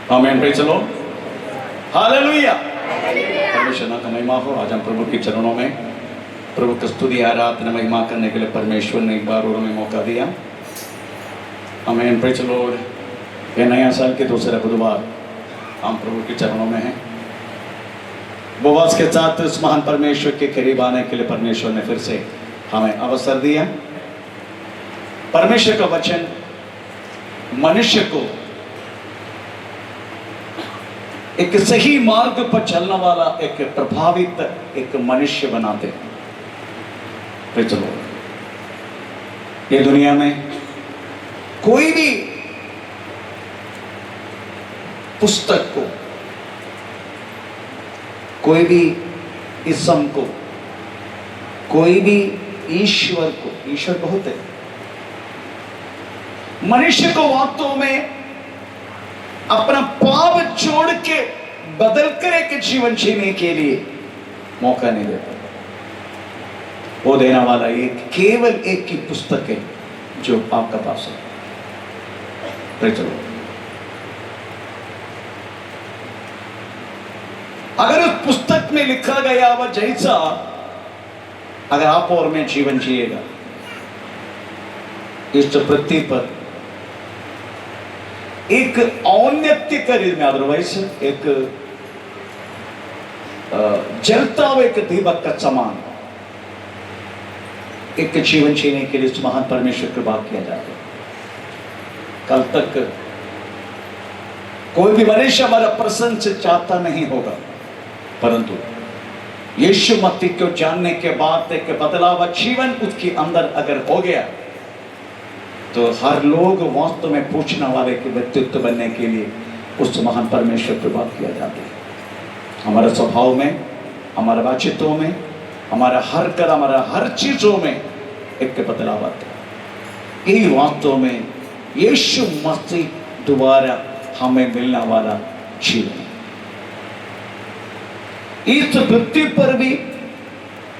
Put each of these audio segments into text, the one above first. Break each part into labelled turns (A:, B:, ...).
A: आमीन, praise the Lord, hallelujah. परमेश्वर का महिमा हो। आज हम प्रभु के चरणों में प्रभु की स्तुति आराधना महिमा करने के लिए परमेश्वर ने एक बार और हमें मौका दिया। आमीन, प्रेज़ द लॉर्ड। ये नया साल के दूसरा बुधवार हम प्रभु के चरणों में हैं। उपवास के साथ इस महान परमेश्वर के करीब आने के लिए परमेश्वर ने फिर से हमें अवसर दिया। परमेश्वर का वचन मनुष्य को एक सही मार्ग पर चलने वाला एक प्रभावित एक मनुष्य बनाते हैं। Praise the Lord. ये दुनिया में कोई भी पुस्तक को, कोई भी इस्म को, कोई भी ईश्वर को, ईश्वर बहुत है, मनुष्य को वास्तव में अपना पाप छोड़ के बदल कर एक जीवन जीने के लिए मौका नहीं देता। वो देने वाला एक केवल एक ही पुस्तक है जो आपका पास है। Praise the Lord. अगर उस पुस्तक में लिखा गया वह जैसा अगर आप और मैं जीवन जिएगा, इस पृथ्वी पर एक औन्नत्य करीब में, अदरवाइज एक जलता हुआ एक दीपक का समान एक जीवन जीने के लिए महान परमेश्वर की बात किया जाता है। कल तक कोई भी मनुष्य हमारा प्रसन्न से चाहता नहीं होगा, परंतु यीशु मसीह को जानने के बाद एक बदलाव जीवन उसके अंदर अगर हो गया तो हर लोग वास्तव में पूछने वाले के व्यक्तित्व बनने के लिए उस महान परमेश्वर की बात किया जाता है। हमारे स्वभाव में, हमारे बातचीतों में, हमारा हर कदम, हमारा हर चीजों में एक बदलाव आता है। यही वास्तव में यीशु मसीह द्वारा हमें मिलने वाला जीवन। इस पृथ्वी पर भी,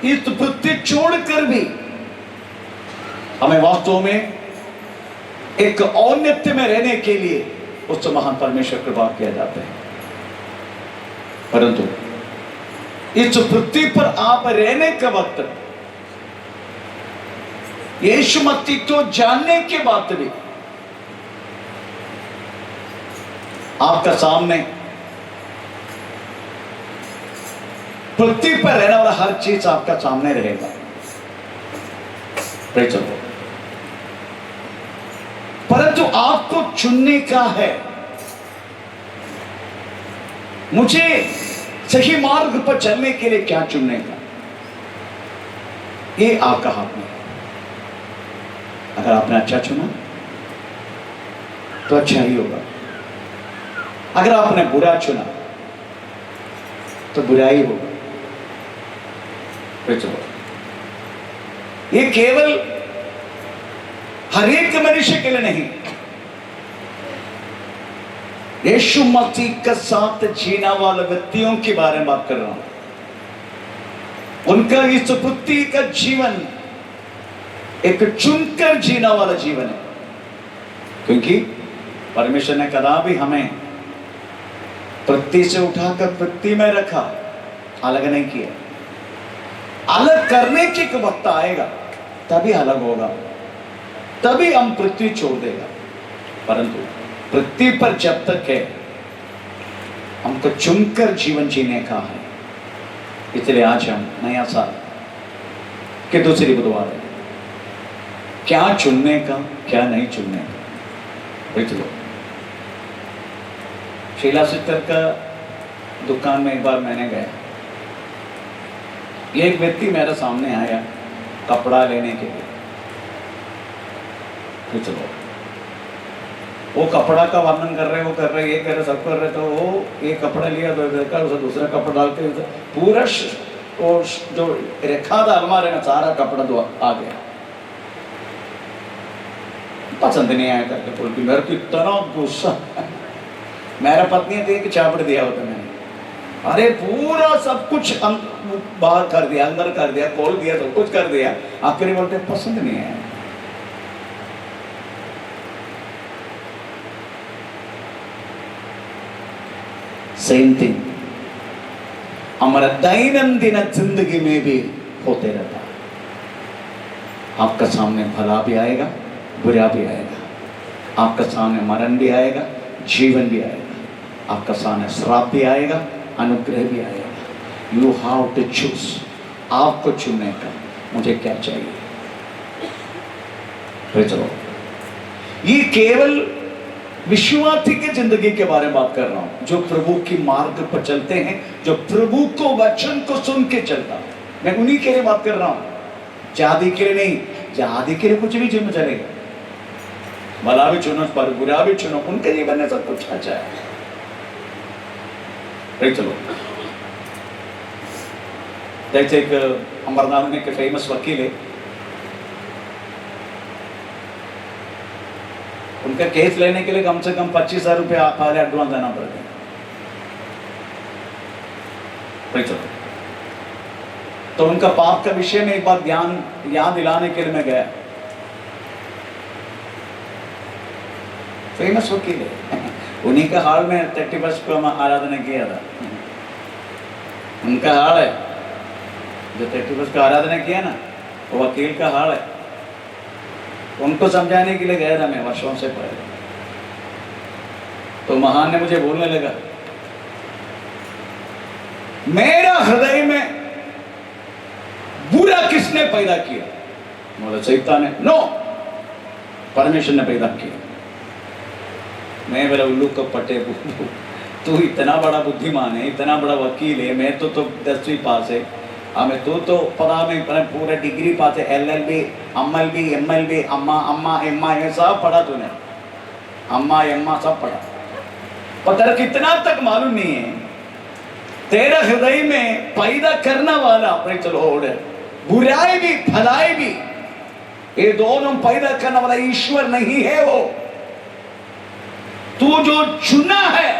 A: इस पृथ्वी छोड़कर भी हमें वास्तव में एक औन्नत्य में रहने के लिए उस महान परमेश्वर की बात किया जाता है। परंतु इस पृथ्वी पर आप रहने के वक्त यीशु मसीह को जानने के बाद भी आपका सामने पृथ्वी पर रहने वाला हर चीज आपका सामने रहेगा। Praise the Lord. परंतु आपको चुनने का है। मुझे सही मार्ग पर चलने के लिए क्या चुनने का, ये आपका हाथ में है। अगर आपने अच्छा चुना तो अच्छा ही होगा, अगर आपने बुरा चुना तो बुरा ही होगा। ये केवल हर एक मनुष्य के लिए नहीं, यीशु मसीह के साथ जीने वाले व्यक्तियों के बारे में बात कर रहा हूं। उनका इस पृथ्वी का जीवन एक चुनकर जीने वाला जीवन है, क्योंकि परमेश्वर ने कदा भी हमें पृथ्वी से उठाकर पृथ्वी में रखा, अलग नहीं किया। अलग करने के वक्त आएगा तभी अलग होगा, तभी हम पृथ्वी छोड़ देगा। परंतु पृथ्वी पर जब तक है हमको चुनकर जीवन जीने का है। इसलिए आज हम नया साल के दूसरी बुधवार है, क्या चुनने का क्या नहीं चुनने का। लो शीला सिस्टर का दुकान में एक बार मैंने गया, एक व्यक्ति मेरे सामने आया कपड़ा लेने के लिए। चलो वो कपड़ा का वर्णन कर रहे, वो कर रहे, ये कर रहे, सब कर रहे, तो वो एक कपड़ा लिया तो उसे दूसरा कपड़ा डालते पूरा वो जो रखा था अलमारे में सारा कपड़ा तो आ गया। पसंद नहीं आया करके बोल के मेरे को इतना गुस्सा। मेरा पत्नी देख चापड़ दिया होता मैंने, अरे पूरा सब कुछ बाहर कर दिया, अंदर कर दिया, खोल दिया, सब कुछ कर दिया, आप फिर बोलते पसंद नहीं आया। सेम थिंग हमारा दैनंदिन जिंदगी में भी होते रहता है। आपका सामने भला भी आएगा, बुरा भी आएगा। आपका सामने मरण भी आएगा, जीवन भी आएगा। आपका सामने श्राप भी आएगा, अनुग्रह भी आएगा। You have to choose. आपको चुनने का मुझे क्या चाहिए। चलो, ये केवल विश्वासी की जिंदगी के बारे में बात कर रहा हूं, जो प्रभु की मार्ग पर चलते हैं, जो प्रभु को वचन को सुन के चलता। मैं उन्हीं के लिए बात कर रहा हूं, जाति के लिए नहीं। जाति के लिए कुछ भी जिम्मे चलेगा, भला भी चुनो पर बुरा भी चुनो, उनके जीवन में सब कुछ अच्छा है। चलो, जैसे एक अमरनाथ में एक फेमस वकील है, उनका केस लेने के लिए कम से कम 25,000 रुपये पहले एडवांस देना पड़ता है। तो उनका पाप का विषय में एक बार याद दिलाने के लिए मैं गया। फेमस वकील है, उन्हीं का हाल में 31 को हम आराधना किया था। उनका हाल है जो 31 को आराधना किया ना, वो वकील का हाल है। उनको समझाने के लिए गया था मैं वर्षों से पहले। तो महान ने मुझे बोलने लगा, मेरा हृदय में बुरा किसने पैदा किया? बोला शैतान ने। नो, परमेश्वर ने पैदा किया। मैं बोला उल्लू को पटे, तू इतना बड़ा बुद्धिमान है, इतना बड़ा वकील है, मैं तो 10वीं पास है, हमें तो पता में पूरा डिग्री पाते, LLB, MLB, MLB, अम्मा ये सब पढ़ा तूने, अम्मा सब पढ़ा, पर कितना तक मालूम नहीं है तेरा हृदय में पैदा करने वाला बुराई भी भलाई भी, ये दोनों पैदा करने वाला ईश्वर नहीं है। वो तू जो चुना है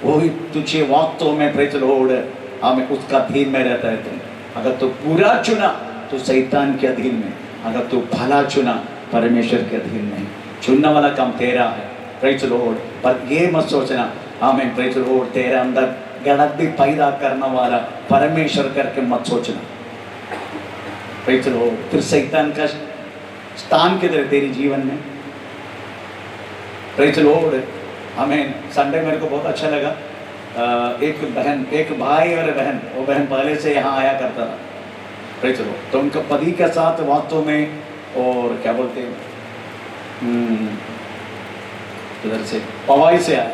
A: वही तुझे वास्तव में हमें उसका अधीन में रहता है। तुम अगर तो बुरा चुना तो शैतान के अधीन में, अगर तू भला चुना परमेश्वर के अधीन में। चुनने वाला काम तेरा है, प्रेज लॉर्ड। पर ये मत सोचना आमीन, प्रेज लॉर्ड, तेरे अंदर गलत भी पैदा करने वाला परमेश्वर करके मत सोचना, प्रेज लॉर्ड। फिर शैतान का स्थान किधर तेरे जीवन में, प्रेज लॉर्ड। आमीन। संडे मेरे को बहुत अच्छा लगा। एक भाई और बहन, वो बहन पहले से यहाँ आया करता था, प्रेज लॉर्ड। तो उनका पति के साथ वास्तव में, और क्या बोलते हैं, इधर से पवाई से आया।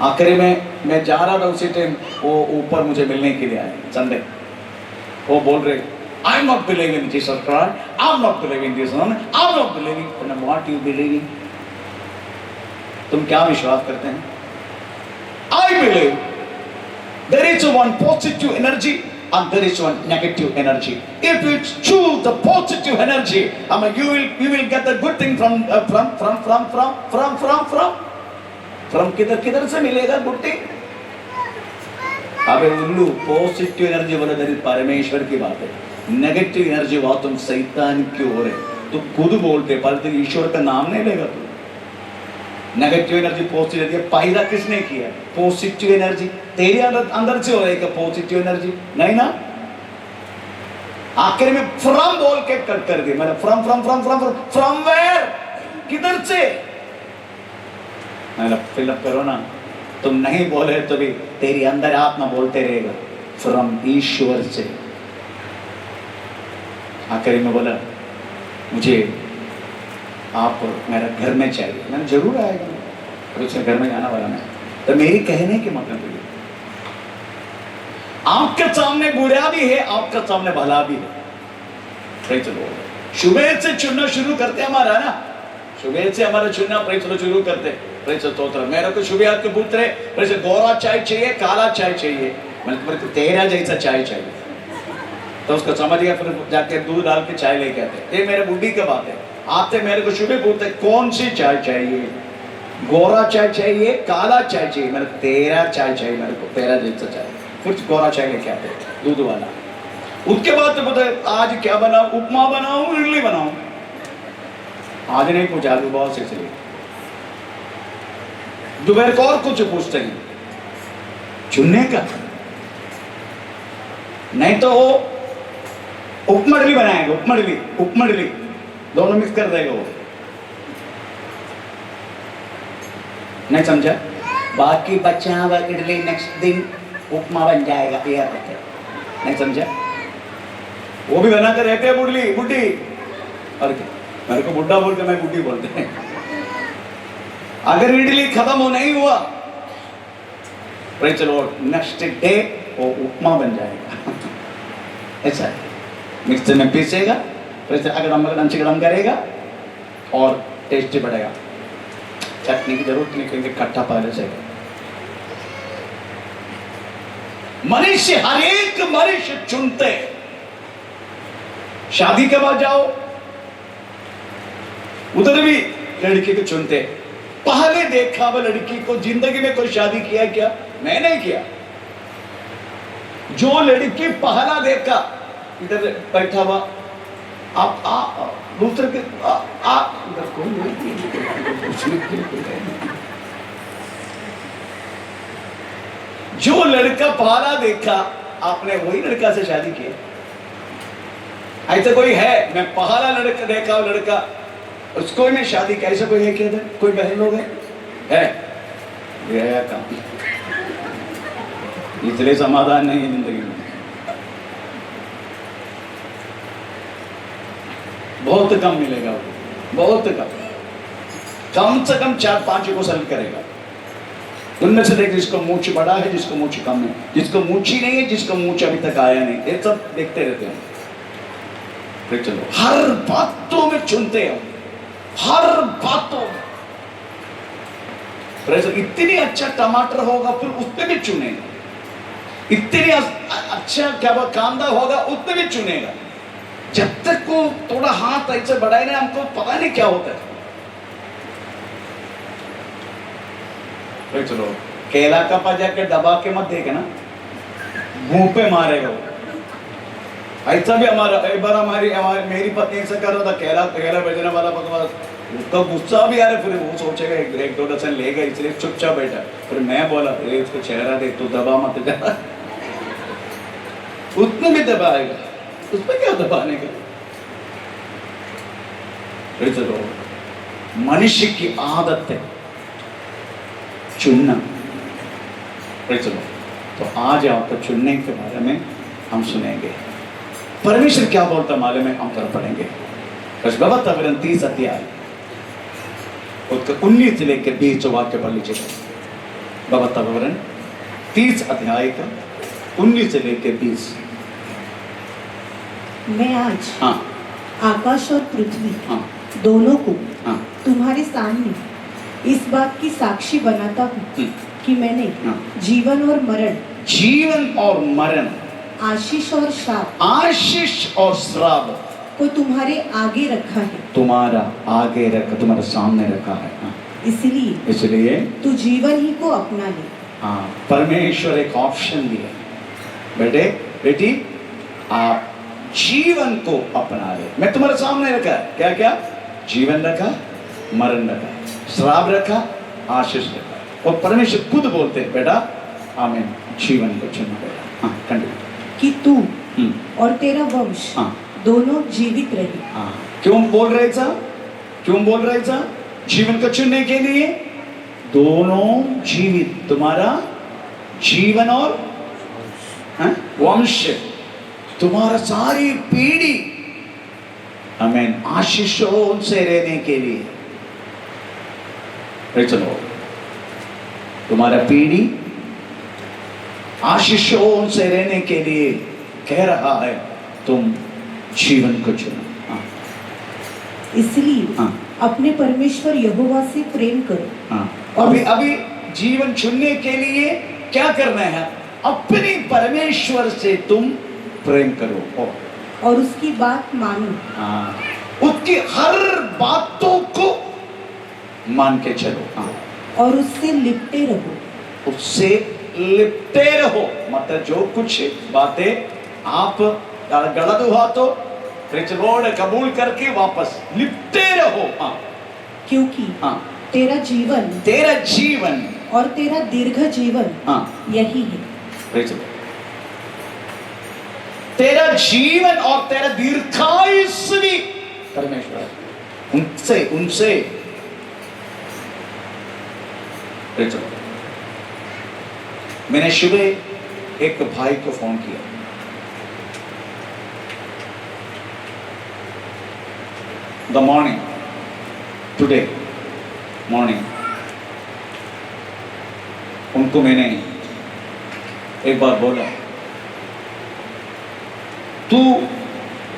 A: आखिरी में मैं जा रहा था, उसी टाइम वो ऊपर मुझे मिलने के लिए आए संडे। वो बोल रहे, I am not believing in Jesus Christ, I am not believing this one, I am not believing. What you believing? तुम क्या विश्वास करते हैं? I believe there is one positive energy and there is one negative energy. If you choose the positive energy, I mean, you will get the good thing from किधर से मिलेगा good thing? अबे उल्लू, पॉजिटिव एनर्जी बोला तेरी परमेश्वर की बात है, नेगेटिव एनर्जी वहां तुम शैतान की ओर है। तो खुद बोलते पर तेरे ईश्वर का नाम नहीं लेगा तू। नेगेटिव एनर्जी पॉजिटिव एनर्जी पैदा किसने किया? पॉजिटिव एनर्जी तेरे अंदर से हो रही है। पॉजिटिव एनर्जी नहीं ना। आखिर में फ्रॉम बोल के कट कर दिया मैंने। From where? किधर से? मैंने फिलअप करो ना। तुम नहीं बोले तो भी तेरी अंदर आत्मा बोलते रहेगा फ्रॉम ईश्वर से। आखिर में बोला मुझे आप मेरा घर में चाहिए। मैंने जरूर आएगा, और उसके घर में जाना वाला मैं। तो मेरी कहने के मतलब ये, आपके सामने बुरा भी है, आपके सामने भला भी है। चलो सुबह से चुनना शुरू करते हमारा ना, सुबह से हमारा चुनना शुरू करते। मेरे को सुबह आपके पुत्र गोरा चाय चाहिए, काला चाय चाहिए, मेरे को तेरा जैसा चाय चाहिए। तो उसको समझ गया, फिर जाके दूध डाल के चाय लेके आते। ये मेरे बुढ़ी की बात है। आते मेरे को सुबह पूछते कौन सी चाय चाहिए, गोरा चाय चाहिए, काला चाय चाहिए। मेरे को तेरा चाय चाहिए, मेरे को तेरा जैसा चाय। कुछ गोरा चाय लेके आते दूध वाला। उसके बाद तो बोलते आज क्या बनाऊं, उपमा बनाऊं, इडली बनाऊं। आज नहीं पूछा, आलू बहुत से चलिए दोपहर को और कुछ पूछते हैं, चुनने का नहीं तो वो उपमंडली बनाएगा, उपमंडली दोनों मिक्स कर देगा वो। नहीं समझा? बाकी बच्चा व इडली नेक्स्ट दिन उपमा बन जाएगा, ये नहीं समझा? वो भी बना कर रहते हैं बुढ़ी। और क्या, मेरे को बुढ़ा बोल के मैं बुढ़ी बोलते हैं। अगर इडली खत्म हो नहीं हुआ चलो नेक्स्ट डे वो उपमा बन जाएगा। ऐसा है, मिक्सर में पीसेगा, फिर अगड़म करेगा और टेस्टी बढ़ेगा। चटनी की जरूरत नहीं, क्योंकि खट्टा पहले से। मनुष्य हर एक मनुष्य चुनते, शादी के बाद जाओ उधर भी लड़की को चुनते। पहले देखा वो लड़की को, जिंदगी में कोई शादी किया क्या? मैंने किया। जो लड़की पहला देखा, इधर बैठा हुआ, आप दूसरे के इधर कोई जो लड़का पहला देखा आपने वही लड़का से शादी की। ऐसा कोई है? मैं पहला लड़का देखा, लड़का उसको मैं शादी कैसे कोई है क्या? कोई बहन लोग है ये काम, इसलिए समाधान नहीं है जिंदगी में। बहुत कम मिलेगा, बहुत कम से कम 4-5 को सेलेक्ट करेगा। उनमें से देख, जिसको मूंछ बड़ा है, जिसको मूंछ कम है, जिसको मूंछ ही नहीं है, जिसको मूंछ अभी तक आया नहीं, ये सब देखते रहते हैं। फिर चलो हर बातों में चुनते हो, हर बातों में। इतनी अच्छा टमाटर होगा फिर उसमें भी चुनेगा, इतनी अच्छा क्या कांदा होगा उसमें भी चुनेगा। जब तक को थोड़ा हाथ ऐसे बढ़ाए ना, हमको पता नहीं क्या होता है। फिर चलो केला का पजा के दबा के मत देखे ना, मुंह पे मारेगा वो। ऐसा भी हमारा एक बार हमारी मेरी पत्नी ऐसा कर रहा था, केला बेचने वाला बकवास, उसका गुस्सा भी आ रहा। फिर वो सोचेगा 1-2 डजन लेगा, इसलिए चुपचाप बैठा। फिर मैं बोला, इसको चेहरा देख, तो दबा मत जा। उसमें भी दबाएगा, उसमें क्या दबाने का? फिर चलो मनुष्य की आदत है चुनना। फिर चलो तो आज आपको चुनने के बारे में हम सुनेंगे। परमेश्वर क्या बोलता मालूम है? हम तरफ पढ़ेंगे भगवत 30 अध्याय उसका 19 से लेकर 20 वाक्य पढ़ लीजिए। भगवत 30 अध्याय का 19 से लेकर 20।
B: मैं आज आकाश और पृथ्वी दोनों को तुम्हारे सामने इस बात की साक्षी बनाता हूँ कि मैंने जीवन और मरण, आशीष और श्राप को तुम्हारे आगे रखा है, तुम्हारे सामने रखा है। इसलिए तू जीवन ही को अपना ले।
A: परमेश्वर एक ऑप्शन दिया, बेटी आप जीवन को अपना ले। मैं तुम्हारे सामने रखा है, क्या क्या? जीवन रखा, मरण रखा, श्राप रखा, आशीष रखा। और परमेश्वर खुद बोलते हैं, बेटा आमीन, जीवन को चुनो बेटा। कंटिन्यू।
B: कि तू और तेरा वंश दोनों जीवित रहे।
A: क्यों बोल रहे था? जीवन को चुनने के लिए दोनों जीवित, तुम्हारा जीवन और वंश, तुम्हारा सारी पीढ़ी, आमीन, आशीषों से रहने के लिए। चलो तुम्हारा पीढ़ी आशीषों से रहने के लिए कह रहा है, तुम जीवन को चुनो।
B: इसलिए अपने परमेश्वर यहोवा से प्रेम करो।
A: अभी जीवन चुनने के लिए क्या करना है? अपने परमेश्वर से तुम प्रेम करो
B: और उसकी बात मानो।
A: उसकी हर बातों को मान के चलो
B: और उससे लिपटे रहो। मतलब जो कुछ बातें आप गलत हुआ तो कबूल करके वापस लिपटे रहो। क्योंकि तेरा जीवन और तेरा दीर्घ जीवन
A: हाँ
B: यही है।
A: Praise the Lord. तेरा जीवन और तेरा दीर्घायुष्य भी परमेश्वर उनसे Praise the Lord. मैंने सुबह एक भाई को फोन किया, द मॉर्निंग टुडे मॉर्निंग, उनको मैंने एक बार बोला, तू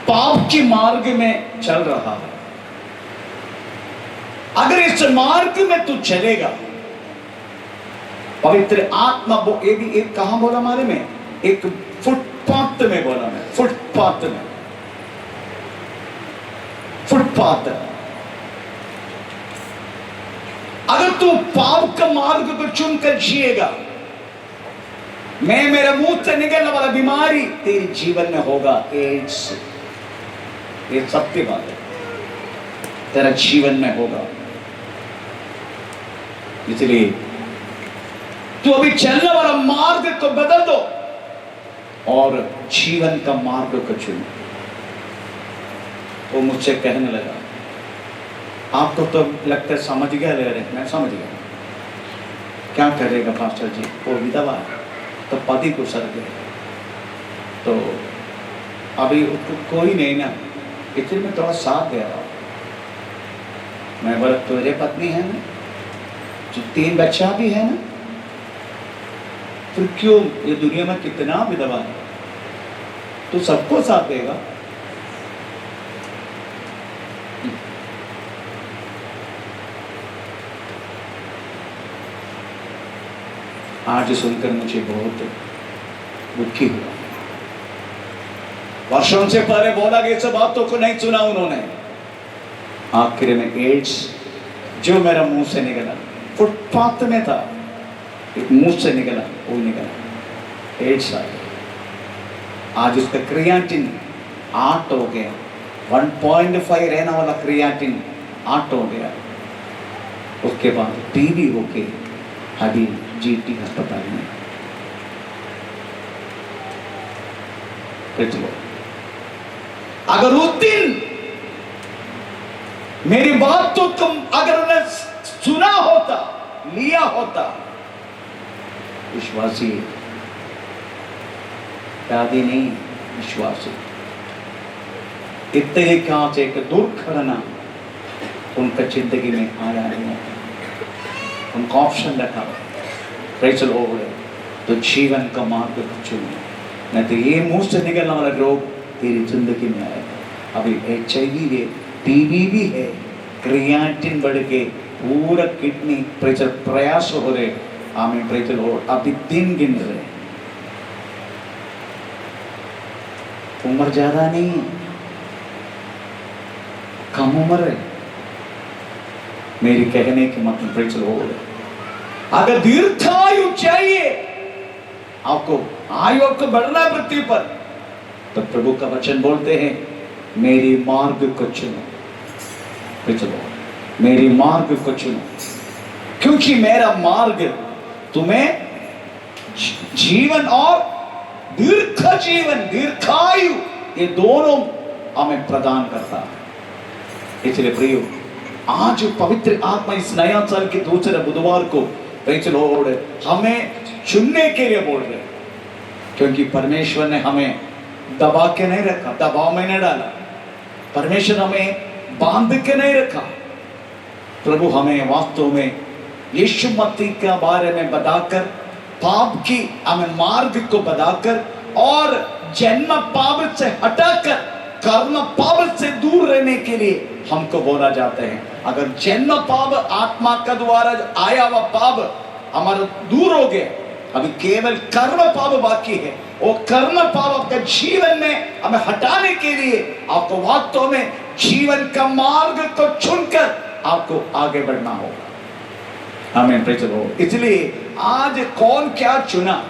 A: पाप के मार्ग में चल रहा है, अगर इस मार्ग में तू चलेगा, पवित्र आत्मा ये भी एक कहां बोला हमारे में, एक फुटपाथ में बोला, मैं फुटपाथ अगर तू पाप का मार्ग को चुनकर जिएगा, मैं मेरे मुंह से निकलने वाला बीमारी तेरे जीवन में होगा, एड्स, ये सत्य बात है, तेरा जीवन में होगा। इसलिए तू अभी चलने वाला मार्ग को बदल दो और जीवन का मार्ग को चुनो। वो मुझसे कहने लगा, आपको तो लगता है समझ गया ले रहे, मैं समझ गया, क्या करेगा पास्टर जी, वो विधवा है तो पति को सर गए, तो अभी उसको कोई नहीं ना, इसलिए मैं थोड़ा साथ दे रहा हूँ। मैं बोला, तुझे पत्नी है ना, जो 3 बच्चा भी है ना, फिर क्यों, ये दुनिया में कितना विधवा है, तो सबको साथ देगा। आज सुनकर मुझे बहुत दुखी हुआ। वर्षों से पहले बोला गया सब बातों को नहीं सुना उन्होंने, आखिर में एड्स जो मेरा मुंह से निकला, फुटपाथ में था, एक मुंह से निकला, वो निकला, एड्स आ गया। आज उसका क्रिएटिन 8 हो गया, 1.5 रहने वाला क्रिएटिन 8 हो गया। उसके बाद टीबी होके अभी जीटी अस्पताल में। अगर उस दिन मेरी बात तो तुम अगर उन्हें सुना होता, लिया होता, विश्वासी दादी नहीं, विश्वासी इतने ही कहां से एक दुर्घटना उनका जिंदगी में आया नहीं होता, उनका ऑप्शन रखा प्रेज़ द लॉर्ड, तो जीवन का मार्ग को चुनो, नहीं तो ये मुंह से निकलने वाला रोग तेरी जिंदगी में आएगा। अभी HIV है, टीबी भी है, क्रिएटिन बढ़ के पूरा किडनी प्रयास हो रहे, आमीन प्रेज़ द लॉर्ड। अभी दिन गिन रहे, उम्र ज्यादा नहीं है, कम उम्र है। मेरी कहने की मतलब प्रेज़ द लॉर्ड, अगर दीर्घायु चाहिए, आपको आयु को बढ़ना है पृथ्वी पर, तो प्रभु का वचन बोलते हैं, मेरी मार्ग को चुनो, मेरी मार्ग को चुनो, क्योंकि मेरा मार्ग तुम्हें जीवन और दीर्घ जीवन, दीर्घायु, ये दोनों हमें प्रदान करता है। इसलिए प्रियो, आज पवित्र आत्मा इस नया साल के दूसरे बुधवार को प्रेज़ द लॉर्ड हमें चुनने के लिए बोल रहे, क्योंकि परमेश्वर ने हमें दबा के नहीं रखा, दबाव में नहीं डाला, परमेश्वर हमें बांध के नहीं रखा। प्रभु हमें वास्तव में यीशु मसीह के बारे में बताकर, पाप की हमें मार्ग को बताकर और जन्म पाप से हटाकर कर्म पाप से दूर रहने के लिए हमको बोला जाता है। अगर जन्म पाप आत्मा का द्वारा आया हुआ पाप हमारा दूर हो गया, अभी केवल कर्म पाप बाकी है। वो कर्म पाप आपका जीवन में हमें हटाने के लिए आपको वास्तव में जीवन का मार्ग को चुनकर आपको आगे बढ़ना होगा। आमीन, प्रेज़ द लॉर्ड। इसलिए आज कौन क्या चुना,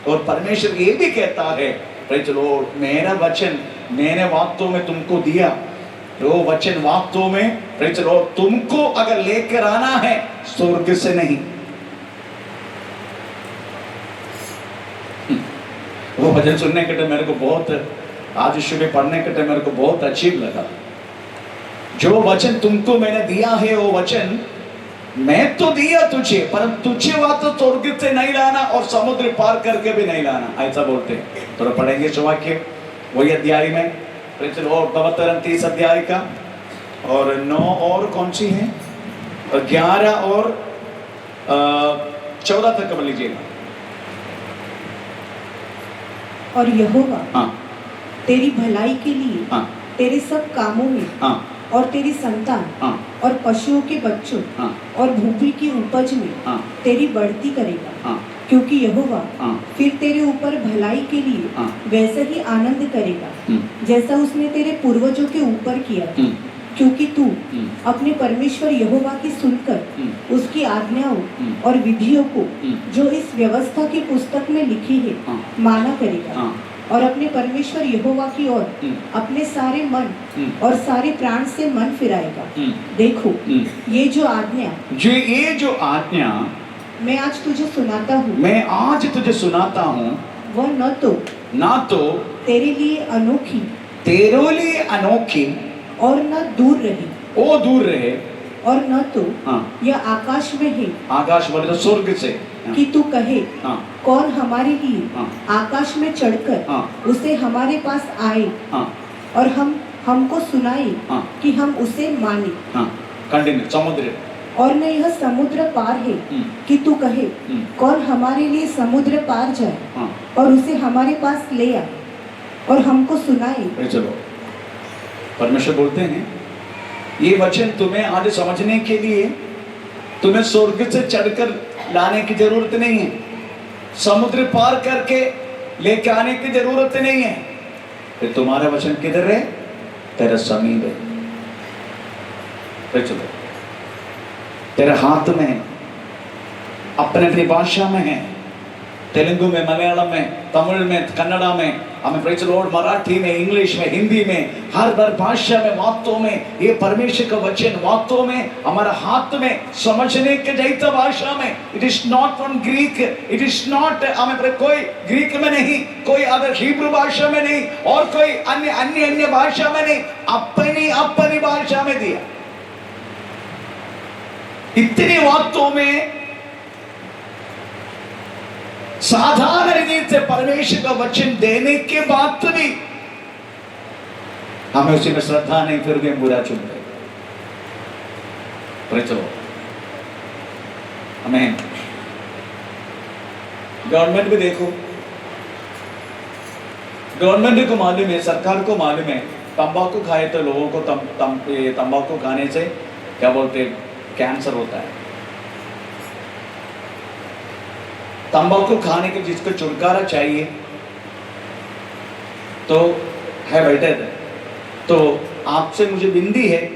A: और परमेश्वर ये भी कहता है, प्रेज़ द लॉर्ड, मेरा वचन मैंने वास्तव में तुमको दिया, वो वचन वास्तव में प्रेज़ द लॉर्ड तुमको अगर लेकर आना है स्वर्ग से नहीं। वो भजन सुनने के टाइम मेरे को बहुत, आज सुबह पढ़ने के टाइम मेरे को बहुत अजीब लगा। जो वचन तुमको मैंने दिया है वो वचन मैं तो दिया तुझे, पर तुझे वहां तो स्वर्ग से नहीं लाना और समुद्र पार करके भी नहीं लाना, ऐसा बोलते हैं। तो पढ़ेंगे इस वाक्य वही अध्याय में, और 30 अध्याय का, और 9 और कौन सी है, और 11 और 14 तक बोल लीजिएगा।
B: और यहोवा
A: हाँ
B: तेरी भलाई के लिए
A: हाँ
B: तेरे सब कामों में
A: हाँ
B: और तेरी संतान
A: हाँ
B: और पशुओं के बच्चों
A: हाँ
B: और भूमि की उपज में
A: हाँ
B: तेरी बढ़ती करेगा,
A: हाँ
B: क्योंकि यहोवा
A: हाँ
B: फिर तेरे ऊपर भलाई के लिए
A: हाँ
B: वैसे ही आनंद करेगा जैसा उसने तेरे पूर्वजों के ऊपर किया था, क्योंकि तू अपने परमेश्वर यहोवा की सुनकर उसकी आज्ञाओं और विधियों को जो इस व्यवस्था की पुस्तक में लिखी है माना करेगा, और अपने परमेश्वर यहोवा की ओर अपने सारे मन और सारे प्राण से मन फिराएगा। देखो ये जो आज्ञा मैं आज तुझे सुनाता हूँ वह न तो तेरे लिए अनोखी और न दूर रहे, और न तो यह आकाश में है,
A: आकाश बोले तो स्वर्ग से,
B: कि तू कहे कौन हमारे लिए आकाश में चढ़कर उसे हमारे पास आए और हमको सुनाए कि हम उसे माने।
A: कंटिन्यू। समुद्र,
B: और न यह समुद्र पार है कि तू कहे कौन हमारे लिए समुद्र पार जाए और उसे हमारे पास ले आए और हमको सुनाए।
A: चलो, परमेश्वर बोलते हैं ये वचन तुम्हें आज समझने के लिए तुम्हें स्वर्ग से चढ़कर लाने की जरूरत नहीं है, समुद्र पार करके लेके आने की जरूरत नहीं है। फिर तुम्हारा वचन किधर है? तेरा समीप है। चलो, तेरे हाथ में है, अपने अपनी भाषा में है, तेलुगु में, मलयालम में, तमिल में, कन्नड़ा में, हमें प्रेज़ लॉर्ड मराठी में, इंग्लिश में, हिंदी में, हर भाषा में, वास्तव में ये परमेश्वर का वचन वास्तव में हमारा हाथ में समझने के जैसा भाषा में। It is not from Greek, it is not, हमें कोई ग्रीक में नहीं, कोई अदर हिब्रू भाषा में नहीं, और कोई अन्य भाषा में नहीं, अपनी भाषा में दिया। इतनी वास्तव में साधारण रीति से परमेश्वर का वचन देने के बाद भी हमें उसी में श्रद्धा नहीं, फिर भी हम बुरा चुन गए। हमें गवर्नमेंट भी देखो, गवर्नमेंट को मालूम है, सरकार को मालूम है, तंबाकू खाए तो लोगों को तंबाकू खाने से क्या बोलते, कैंसर होता है। तंबाकू खाने के जिसको छुटकारा चाहिए तो है बैठे थे, तो आपसे मुझे बिंदी है,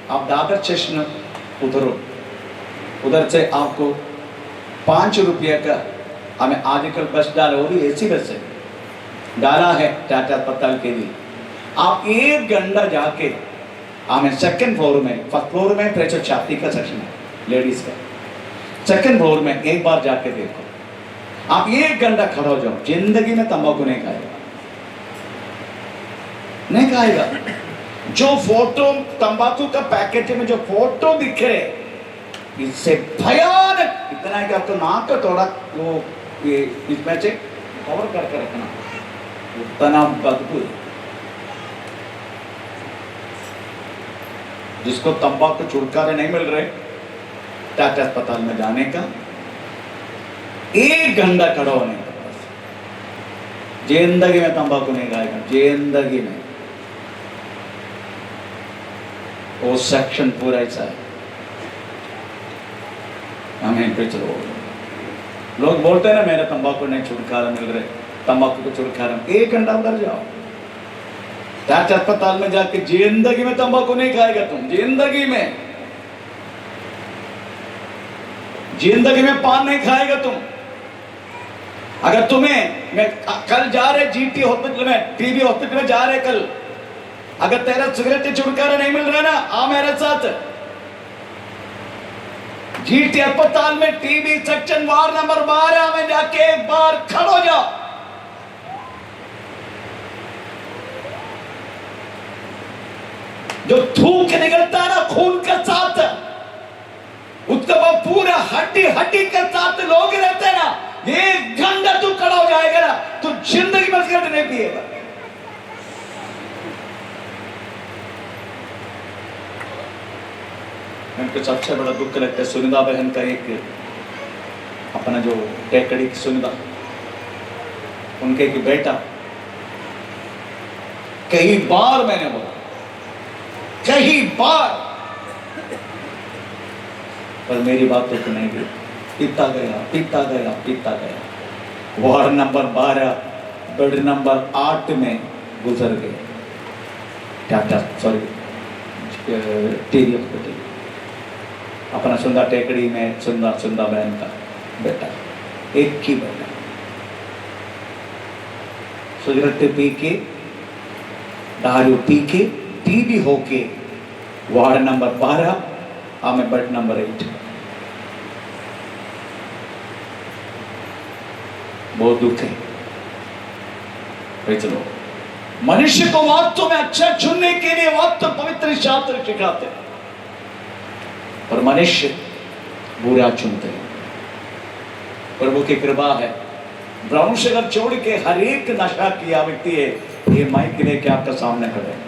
A: आप दादर स्टेशन उतरो, उधर से आपको 5 रुपये का हमें आजकल बस डाला, वो भी एसी बस है, डाला है टाटा अस्पताल के लिए। आप 1 घंटा जाके हमें सेकंड फ्लोर में, फर्स्ट फ्लोर में प्रेशर छाती का सेक्शन है लेडीज का, सेकंड फ्लोर में एक बार जाके देखो, आप 1 घंटा खड़ा हो जाओ, जिंदगी में तंबाकू नहीं खाएगा, नहीं खाएगा। जो फोटो तंबाकू का पैकेट में जो फोटो दिख रहे, इससे भयानक इतना है कि आपको नाक का थोड़ा वो इसमें से कवर करके रखना, उतना बदबू। जिसको तंबाकू छुटकारा नहीं मिल रहे, टाटा अस्पताल में जाने का, 1 घंटा खड़ा होने का, जिंदगी में तंबाकू नहीं खाएगा, जिंदगी में। वो सेक्शन पूरा ऐसा है। हमें पे चलो, लोग बोलते हैं ना मेरा तंबाकू नहीं छुटकारा मिल रहे, तंबाकू को छुटकारा, 1 घंटा उधर जाओ, टाटा अस्पताल में जाके जिंदगी में तंबाकू नहीं खाएगा तुम, जिंदगी में पान नहीं खाएगा तुम। अगर तुम्हें, मैं कल जा रहे जीटी हॉस्पिटल में, टीबी हॉस्पिटल में जा रहे कल, अगर तेरा सिगरेट छुटकारा नहीं मिल रहा ना, आ मेरे साथ जीटी अस्पताल में टीबी सेक्शन वार्ड नंबर 12 में जाके एक बार खड़ो हो जाओ। जो थूक निकलता है ना खून के साथ, उसका वो पूरा हड्डी हड्डी के साथ लोग रहते हैं ना, एक घंटा तू खड़ा हो जाएगा ना तो जिंदगी में सिगरेट नहीं पिएगा। उनको सबसे बड़ा दुख लगता है सुनिधा बहन का, एक अपना जो टेकड़ी की सुनिधा, उनके एक बेटा, कई बार मैंने बोला, कई बार, पर मेरी बातों को नहीं गई, पीता गया पीता गया पीता गया। वार्ड नंबर 12 बेड नंबर 8 में गुजर गए। Tata sorry TV hospital. अपना सुंदा टेकड़ी में सुंदा बहन का बेटा, एक ही बेटा, सिगरेट पी के, दारू पी के, टीबी होके वार्ड नंबर 12 में बेड नंबर 8। बहुत दुख है। चलो, मनुष्य को वास्तव में अच्छा चुनने के लिए वास्तव पवित्र शास्त्र सिखाते हैं, पर मनुष्य बुरा चुनते हैं। प्रभु की कृपा है, ब्राउन शुगर छोड़ के हर एक नशा किया व्यक्ति है, ये माइक लेके आपके सामने खड़े हैं।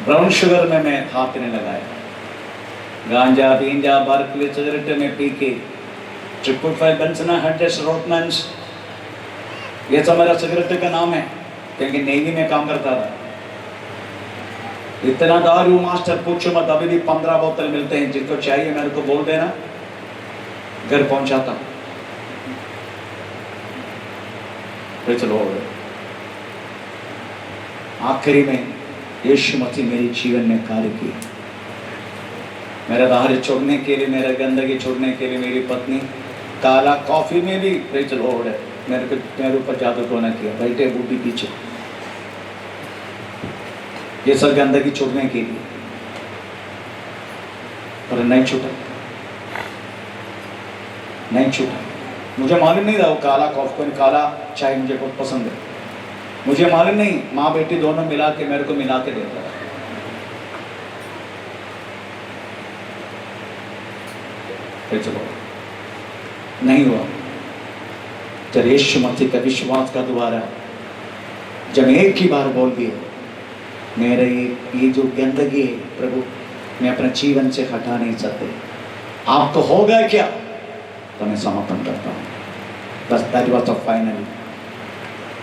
A: ब्राउन शुगर में मैं हाथ नहीं लगाया, गांजा बींजा बार्कली सिगरेट में पी के 555 बेंसना हंड्रेड रोटमैंस, ये सब मेरा सिगरेट का नाम है, क्योंकि नेवी में काम करता था। इतना दारू मास्टर पूछो मत, अभी भी 15 बोतल मिलते हैं, जिसको चाहिए मेरे को बोल देना, घर पहुंचाता। चलो, आखिरी में यीशु मसीह मेरे जीवन में कार्य किया। मेरा दारू छोड़ने के लिए, मेरा गंदगी छोड़ने के लिए मेरी पत्नी काला कॉफी में भी मेरे ऊपर जादू टोना किया, बैठे बूढ़ी पीछे, ये सब गंदगी छोड़ने के लिए, पर नहीं छूटा, नहीं छूटा। मुझे मालूम नहीं था वो काला कॉफी, काला चाय मुझे बहुत पसंद है, मुझे मालूम नहीं, माँ बेटी दोनों मिला के मेरे को मिला के देता है। चलो, नहीं हुआ। जब यीशु मसीह का विश्वास का द्वारा जब एक ही बार बोल दिया, मेरे ये जो गंदगी है प्रभु, मैं अपने जीवन से हटा नहीं सकते, आप तो हो गए क्या, तो मैं समर्पण करता हूँ। बस दैट वाज द फाइनल।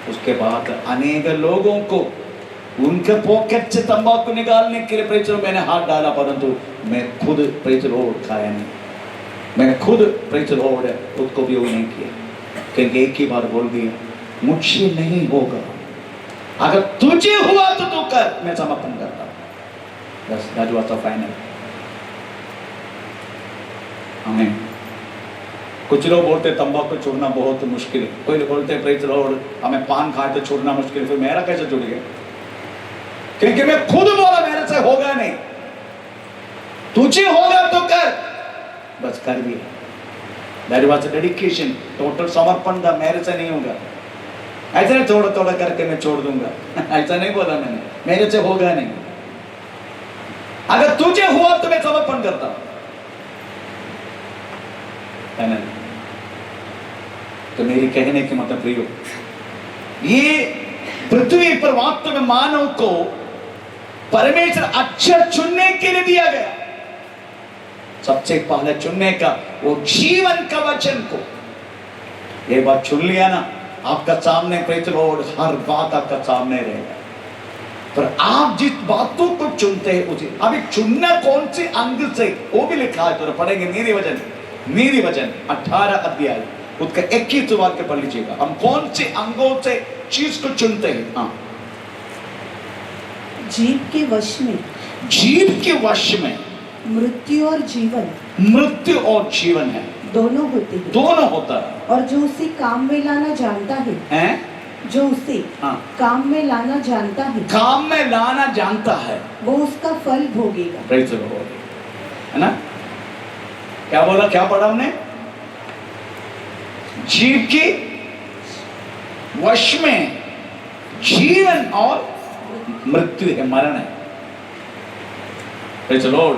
A: उसके बाद अनेक लोगों को उनके पॉकेट से तंबाकू निकालने के लिए प्रेज मैंने हाथ डाला, परंतु मैं खुद प्रेज लॉर्ड खाया नहीं, मैं खुद प्रेज लॉर्ड उसको भी नहीं किया, क्योंकि एक ही बार बोल दिया, मुझसे नहीं होगा, अगर तुझे हुआ तो तू कर, मैं समर्पण करता हूं। बस दैट वाज द फाइनल। आमीन। कुछ लोग बोलते तंबाकू छोड़ना बहुत मुश्किल है, कोई बोलते प्रेज लॉर्ड हमें पान खाए तो छोड़ना मुश्किल है, फिर मेरा कैसे छूट गया, क्योंकि मैं खुद बोला मेरे से होगा नहीं, तुझे होगा तो कर, बस कर दिया। दैट वाज डेडिकेशन, टोटल समर्पण था, मेरे से नहीं होगा, ऐसा नहीं थोड़ा थोड़ा करके मैं छोड़ दूंगा, ऐसा नहीं बोला मैंने, मेरे से होगा नहीं, अगर तुझे हुआ तो मैं समर्पण करता हूं। तो मेरी कहने के मतलब प्रियो, ये पृथ्वी पर वास्तव में मानव को परमेश्वर अक्षर चुनने के लिए दिया गया। सबसे पहले चुनने का वो जीवन का वचन को, ये बात चुन लिया ना, आपका सामने प्रेज लॉर्ड हर बात आपका सामने रहेगा, पर आप जिस बातों को चुनते हैं उसे, अभी चुनना कौन से अंग से वो भी लिखा है, तो पढ़ेंगे नीति वचन 18 अध्याय उसका 21 वाक्य पढ़ लीजिएगा। हम कौन से अंगों से चीज को चुनते हैं? हाँ,
B: जीव के वश में,
A: जीव के वश में
B: मृत्यु और जीवन
A: है,
B: दोनों होते हैं,
A: दोनों होता है।
B: और जो उसे काम में लाना जानता है, जो उसे काम में लाना जानता है,
A: काम में लाना जानता है,
B: वो उसका फल भोगेगा।
A: है ना? क्या बोला, क्या पढ़ा हमने? जीव की वश में जीवन और मृत्यु है, मरण है। Praise the Lord।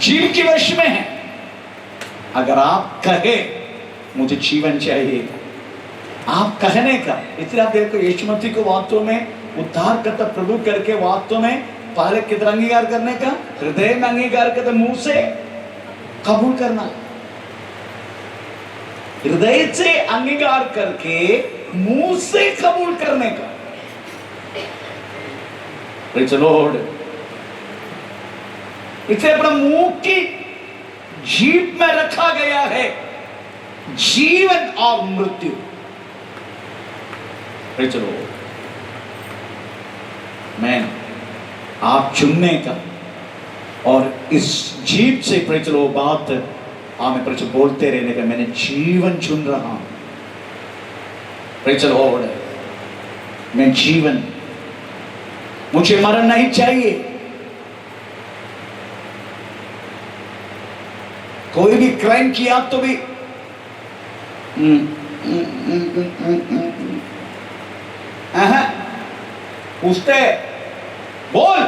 A: जीव की वश में है। अगर आप कहे मुझे जीवन चाहिए, आप कहने का, इसलिए आप देखो यीशु मसीह को वास्तव में उद्धार करता प्रभु करके वास्तव में पहले कितना अंगीकार करने का, हृदय में अंगीकार करते, मुंह से कबूल करना, हृदय से अंगीकार करके मुंह से कबूल करने का। Praise the Lord। इसे अपना मुंह की जीभ में रखा गया है जीवन और मृत्यु। Praise the Lord। मैं आप चुनने का और इस जीभ से Praise the Lord बात हमें Praise the Lord बोलते रहने का, मैंने जीवन चुन रहा हूं। Praise the Lord। मैं जीवन, मुझे मरण नहीं चाहिए। कोई भी क्राइम किया तो भी पूछते बोल,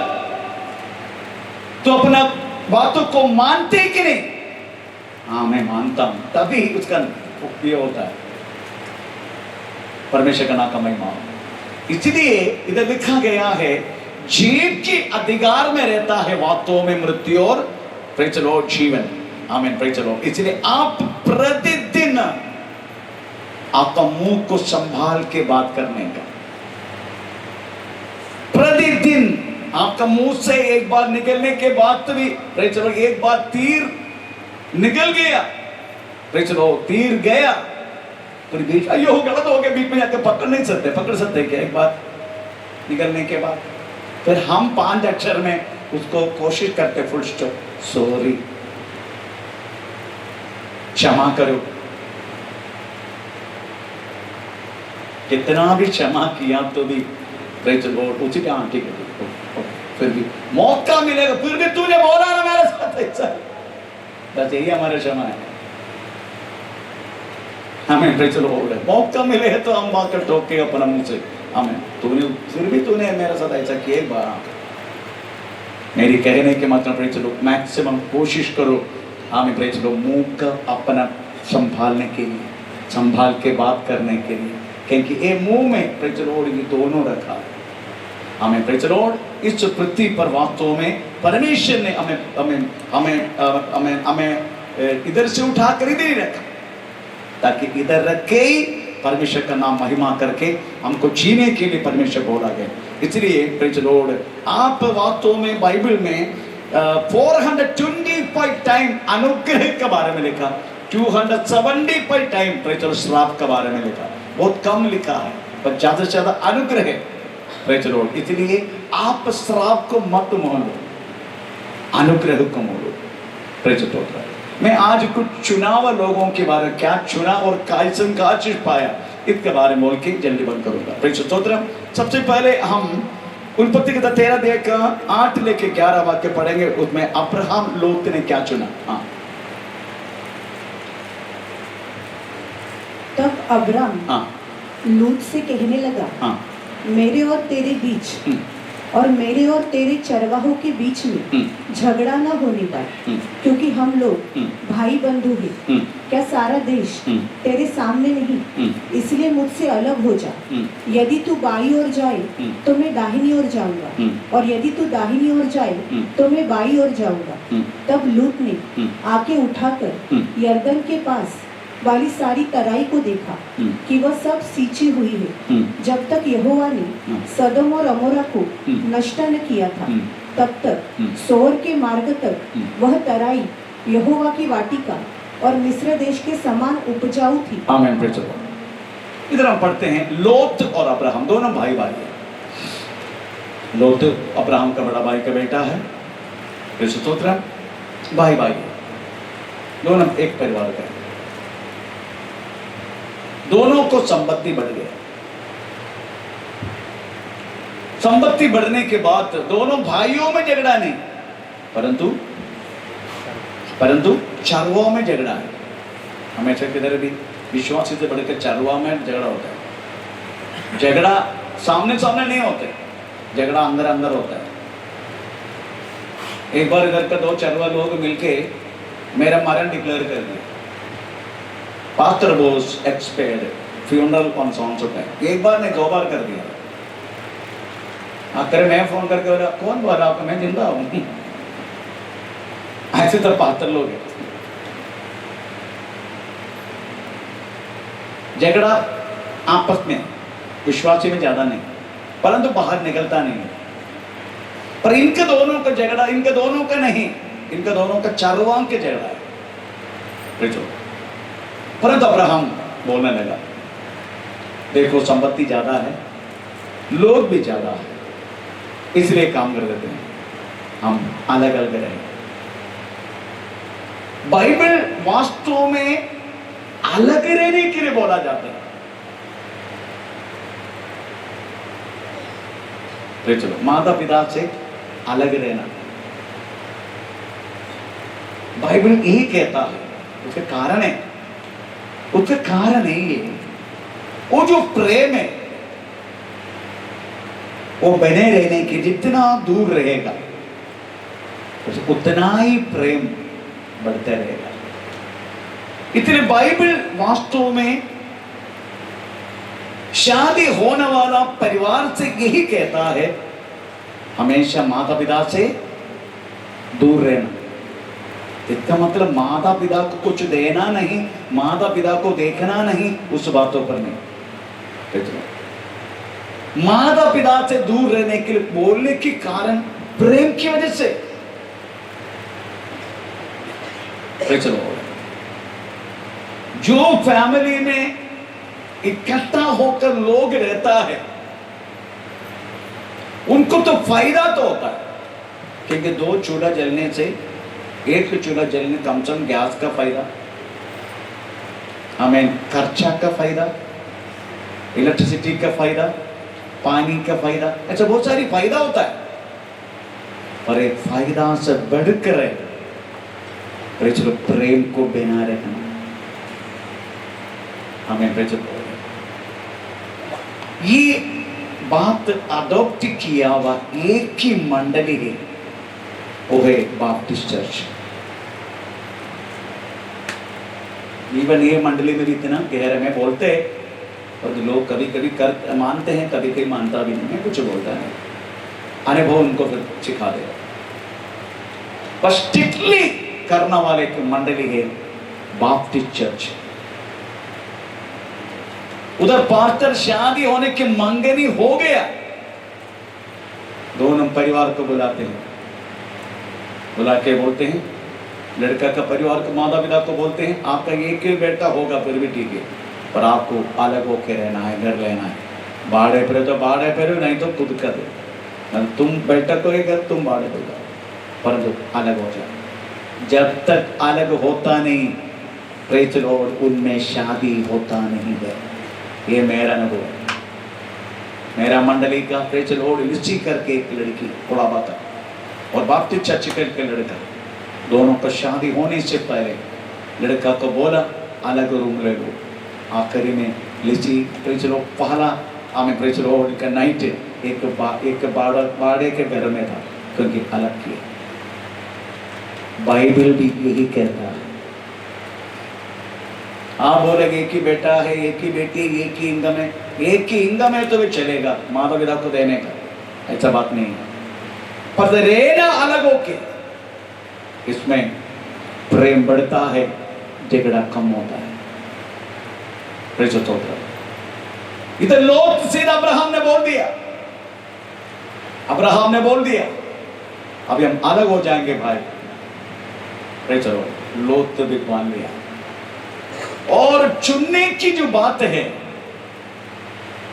A: तो अपना बातों को मानते कि नहीं? हाँ मैं मानता हूं, तभी उसका ये होता है परमेश्वर का नाम का महिमा। इसलिए इधर लिखा गया है जीव के अधिकार में रहता है वास्तव में मृत्यु और प्रेज द लॉर्ड जीवन। आमीन, प्रेज द लॉर्ड। इसलिए आप प्रतिदिन आपका मुंह को संभाल के बात करने का, प्रतिदिन आपका मुंह से एक बार निकलने के बाद भी प्रेज द लॉर्ड, एक बार तीर निकल गया, प्रेज द लॉर्ड, तीर गया तो बीच अयो गलत हो गया, बीच में जाके पकड़ नहीं सकते, पकड़ सकते क्या? एक बार निकलने के बाद फिर हम 5 अक्षर में उसको कोशिश करते, फुल स्टॉप, सॉरी, क्षमा करो। कितना भी क्षमा किया तो भी प्रेज द लॉर्ड उसी पे, हाँ ठीक है, फिर भी मौका मिलेगा, फिर भी तूने बोला ना मेरे साथ ऐसा, बस यही हमारा क्षमा है। हमें प्रेज द लॉर्ड मौका मिले तो हम बात ठोक के अपना मुंह से, हमें तूने, फिर भी तूने मेरे साथ ऐसा किया एक बार, मेरी कहने के मतलब प्रेज द लॉर्ड मैक्सिमम कोशिश करो, हमें प्रेज द लॉर्ड मुंह का अपना संभालने के लिए, संभाल के बात करने के लिए, क्योंकि ये मुंह में प्रेज द लॉर्ड ये दोनों रखा है। हमें प्रेज द लॉर्ड इस पृथ्वी पर वास्तव में परमेश्वर ने हमें हमें हमें हमें हमें इधर से उठा कर इधर ही रखा, ताकि इधर रख के ही परमेश्वर का नाम महिमा करके हमको जीने के लिए परमेश्वर बोला गया। इसलिए प्रेज द लॉर्ड आप वास्तव में बाइबल में 425 टाइम अनुग्रह के बारे में लिखा, 275 टाइम प्रेज द लॉर्ड श्राप के बारे में लिखा, बहुत कम लिखा है, पर ज्यादा से ज्यादा अनुग्रह है प्रेज द लॉर्ड। इसलिए आप श्राप को मत मोलो, अनुग्रह को मोलो, प्रेज द लॉर्ड। मैं आज कुछ चुनाव लोगों के बारे में, क्या चुना और कैसन का चीज पाया, इसके बारे में बोल के जल्दी बंद करूंगा। Praise the Lord. सबसे पहले हम उत्पत्ति के 13:8 लेके 11 वाक्य पढ़ेंगे, उसमें अब्राहम लोत ने क्या चुना। हाँ,
B: तब अब्राहम लूत से कहने लगा,
A: हाँ,
B: मेरे और तेरे बीच और मेरे और तेरे चरवाहों के बीच में झगड़ा न होने पाए, क्योंकि हम लोग भाई बंधु हैं। क्या सारा देश तेरे सामने नहीं? इसलिए मुझसे अलग हो जा। यदि तू बाई ओर जाए तो मैं दाहिनी ओर जाऊंगा, और यदि तू दाहिनी ओर जाए तो मैं बाई ओर जाऊंगा। तब लूत ने आके उठाकर यरदन के पास वाली सारी तराई को देखा कि वह सब सींची हुई है, जब तक यहोवा ने सदोम और अमोरा को नष्ट न किया था, तब तक सोर के मार्ग तक वह तराई यहोवा की वाटिका और मिस्र देश के समान उपजाऊ थी।
A: आमीन, प्रेज द लॉर्ड। इधर हम पढ़ते हैं लोत और अब्राहम दोनों भाई भाई हैं। लोत अब्राहम का बड़ा भाई का बेटा है, प्रेज द लॉर्ड, भाई भाई दोनों एक परिवार का है। दोनों को संपत्ति बढ़ गया। संपत्ति बढ़ने के बाद दोनों भाइयों में झगड़ा नहीं, परंतु परंतु चरवाओं में झगड़ा है। हमेशा किधर भी विश्वासी से बढ़कर चरवाओं में झगड़ा होता है। झगड़ा सामने सामने नहीं होते, झगड़ा अंदर अंदर होता है। एक बार इधर का दो चरवा लोग मिलके मेरा मरण डिक्लेयर कर दिया। Pastor Bose expired, funeral on sons होता है। एक बार नहीं, 2 बार कर दिया। आखिर मैं फोन करके बोला, कौन बोला आपको? मैं जिंदा हूं। ऐसे तो पास्टर लोग हैं। झगड़ा आपस में, विश्वासी में ज्यादा नहीं, परंतु बाहर निकलता नहीं है। पर इनके दोनों का झगड़ा, इनके दोनों का नहीं, इनके दोनों का चरवाओं के झगड़ा है। परंतु अब्राहम बोलने लगा, देखो संपत्ति ज्यादा है, लोग भी ज्यादा है, इसलिए काम कर देते हैं, हम अलग अलग रहेंगे। बाइबल वास्तव में अलग रहने के लिए बोला जाता है। तो चलो, माता पिता से अलग रहना बाइबल यही कहता है। उसके कारण है, उसके कारण है ये, वो जो प्रेम है वो बने रहने के जितना दूर रहेगा उतना ही प्रेम बढ़ता रहेगा। इसलिए बाइबल वास्तव में शादी होने वाला परिवार से यही कहता है, हमेशा माता पिता से दूर रहना। इसका मतलब माता पिता को कुछ देना नहीं, माता पिता को देखना नहीं, उस बातों पर नहीं। माता पिता से दूर रहने के लिए बोलने के कारण प्रेम की वजह से। चलो, जो फैमिली में इकट्ठा होकर लोग रहता है उनको तो फायदा तो होता है, क्योंकि 2 चूल्हा जलने से, एक चूल्हा जलने कम से कम गैस का फायदा, हमें खर्चा का फायदा, इलेक्ट्रिसिटी का फायदा, पानी का फायदा, ऐसा बहुत सारी फायदा होता है। और एक फायदा से बढ़कर है चलो प्रेम को बना रखना। हमें ये बात अडॉप्ट किया हुआ एक ही मंडली है, वो है बाप्टिस्ट चर्च। इवन ये मंडली में भी इतना गहरे में बोलते हैं, और लोग कभी कभी कर मानते हैं, कभी कभी मानता भी नहीं है, कुछ बोलता है, अनुभव उनको फिर सिखा देगा। पर स्ट्रिक्टली करने वाले की मंडली है बाप्टिस्ट चर्च। उधर पास्टर शादी होने के मंगनी हो गया, दोनों परिवार को बुलाते हैं, बुला के बोलते हैं, लड़का का परिवार को, माता पिता को बोलते हैं, आपका एक ही बेटा होगा फिर भी ठीक है, पर आपको अलग होके रहना है, घर लेना है। भाड़े पर तो भाड़े पर, नहीं तो खुद कर दो, तुम बेटा को घर, तुम भाड़े पर जाओ, परंतु अलग हो जाओ। जब तक अलग होता नहीं, प्रेज लॉर्ड, उनमें शादी होता नहीं है। ये मेरा अनुभव है, मेरा मंडली का प्रेज लॉर्ड लिस्टी करके एक लड़की कोड़ाबा था और बाप्टिस्ट चर्च के लड़का, दोनों का शादी होने से पहले लड़का को बोला अलग रूम ले लो। आखिरी में लिस्टी प्रेज लॉर्ड पहला हमें प्रेज लॉर्ड का नाइट एक बाड़े के घर में था, क्योंकि अलग किया। बाइबल भी यही कहता है। आप बोलेगे एक ही बेटा है, एक ही बेटी, एक ही इंगम है, एक ही इंगम है तो भी चलेगा, माता पिता को देने का, ऐसा बात नहीं है। पर रहना अलग होके, इसमें प्रेम बढ़ता है, झगड़ा कम होता है। इधर लोग सीधा अब्राहम ने बोल दिया, अब्राहम ने बोल दिया अभी हम अलग हो जाएंगे भाई। चलो, लोग तो भी मान लिया। और चुनने की जो बात है,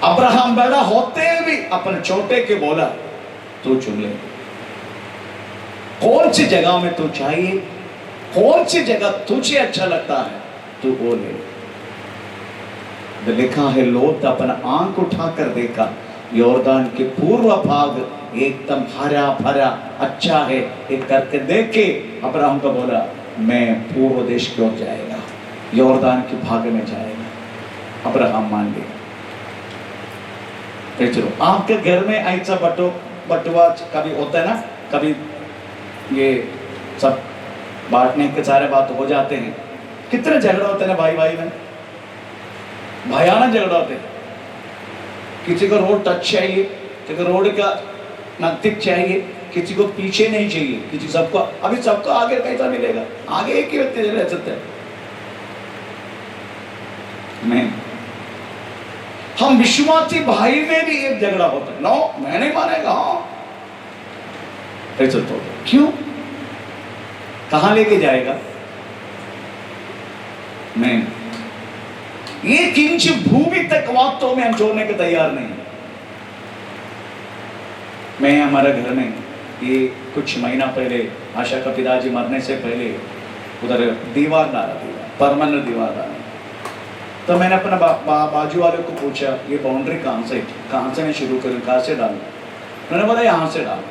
A: अब्राहम बड़ा होते हुए भी अपने छोटे के बोला तू चुन ले, कौन सी जगह में तू चाहिए, कौन सी जगह तुझे अच्छा लगता है तू वो ले। लिखा है लोत अपना आंख उठाकर देखा, योरदान के पूर्व भाग एकदम हरा भरा अच्छा है, एक करके देख के अब्राहम को बोला मैं पूर्व देश की ओर जाएगा, यॉर्दान के भाग में जाएगा। अब्राहम मान लिया। फिर चलो, आपके घर में ऐसा बटुआ कभी होता है ना, कभी ये सब बांटने के सारे बात हो जाते हैं। कितने झगड़ा होते हैं भाई भाई में, भयानक झगड़ा होते हैं। किसी को रोड टच चाहिए, किसी को रोड का नजदीक चाहिए, किसी को पीछे नहीं चाहिए, किसी सबको, अभी सबको आगे कैसा मिलेगा? आगे एक ही व्यक्ति रह सकते हैं। नहीं, हम विश्वासी भाई में भी एक झगड़ा होता है। नो, मैं नहीं मानेगा। हाँ, कैसे तो क्यों? कहां लेके जाएगा? नहीं, एक इंच भूमि तक वास्तव में हम छोड़ने के तैयार नहीं। मैं हमारे घर में ये कुछ महीना पहले, आशा का पिताजी मरने से पहले उधर दीवार डाला, परमानेंट दीवार डाला। तो मैंने अपना बाजू वाले को पूछा, ये बाउंड्री कहाँ से मैं शुरू करूँ, कहाँ से डालूं? उन्होंने बोला यहाँ से डाल,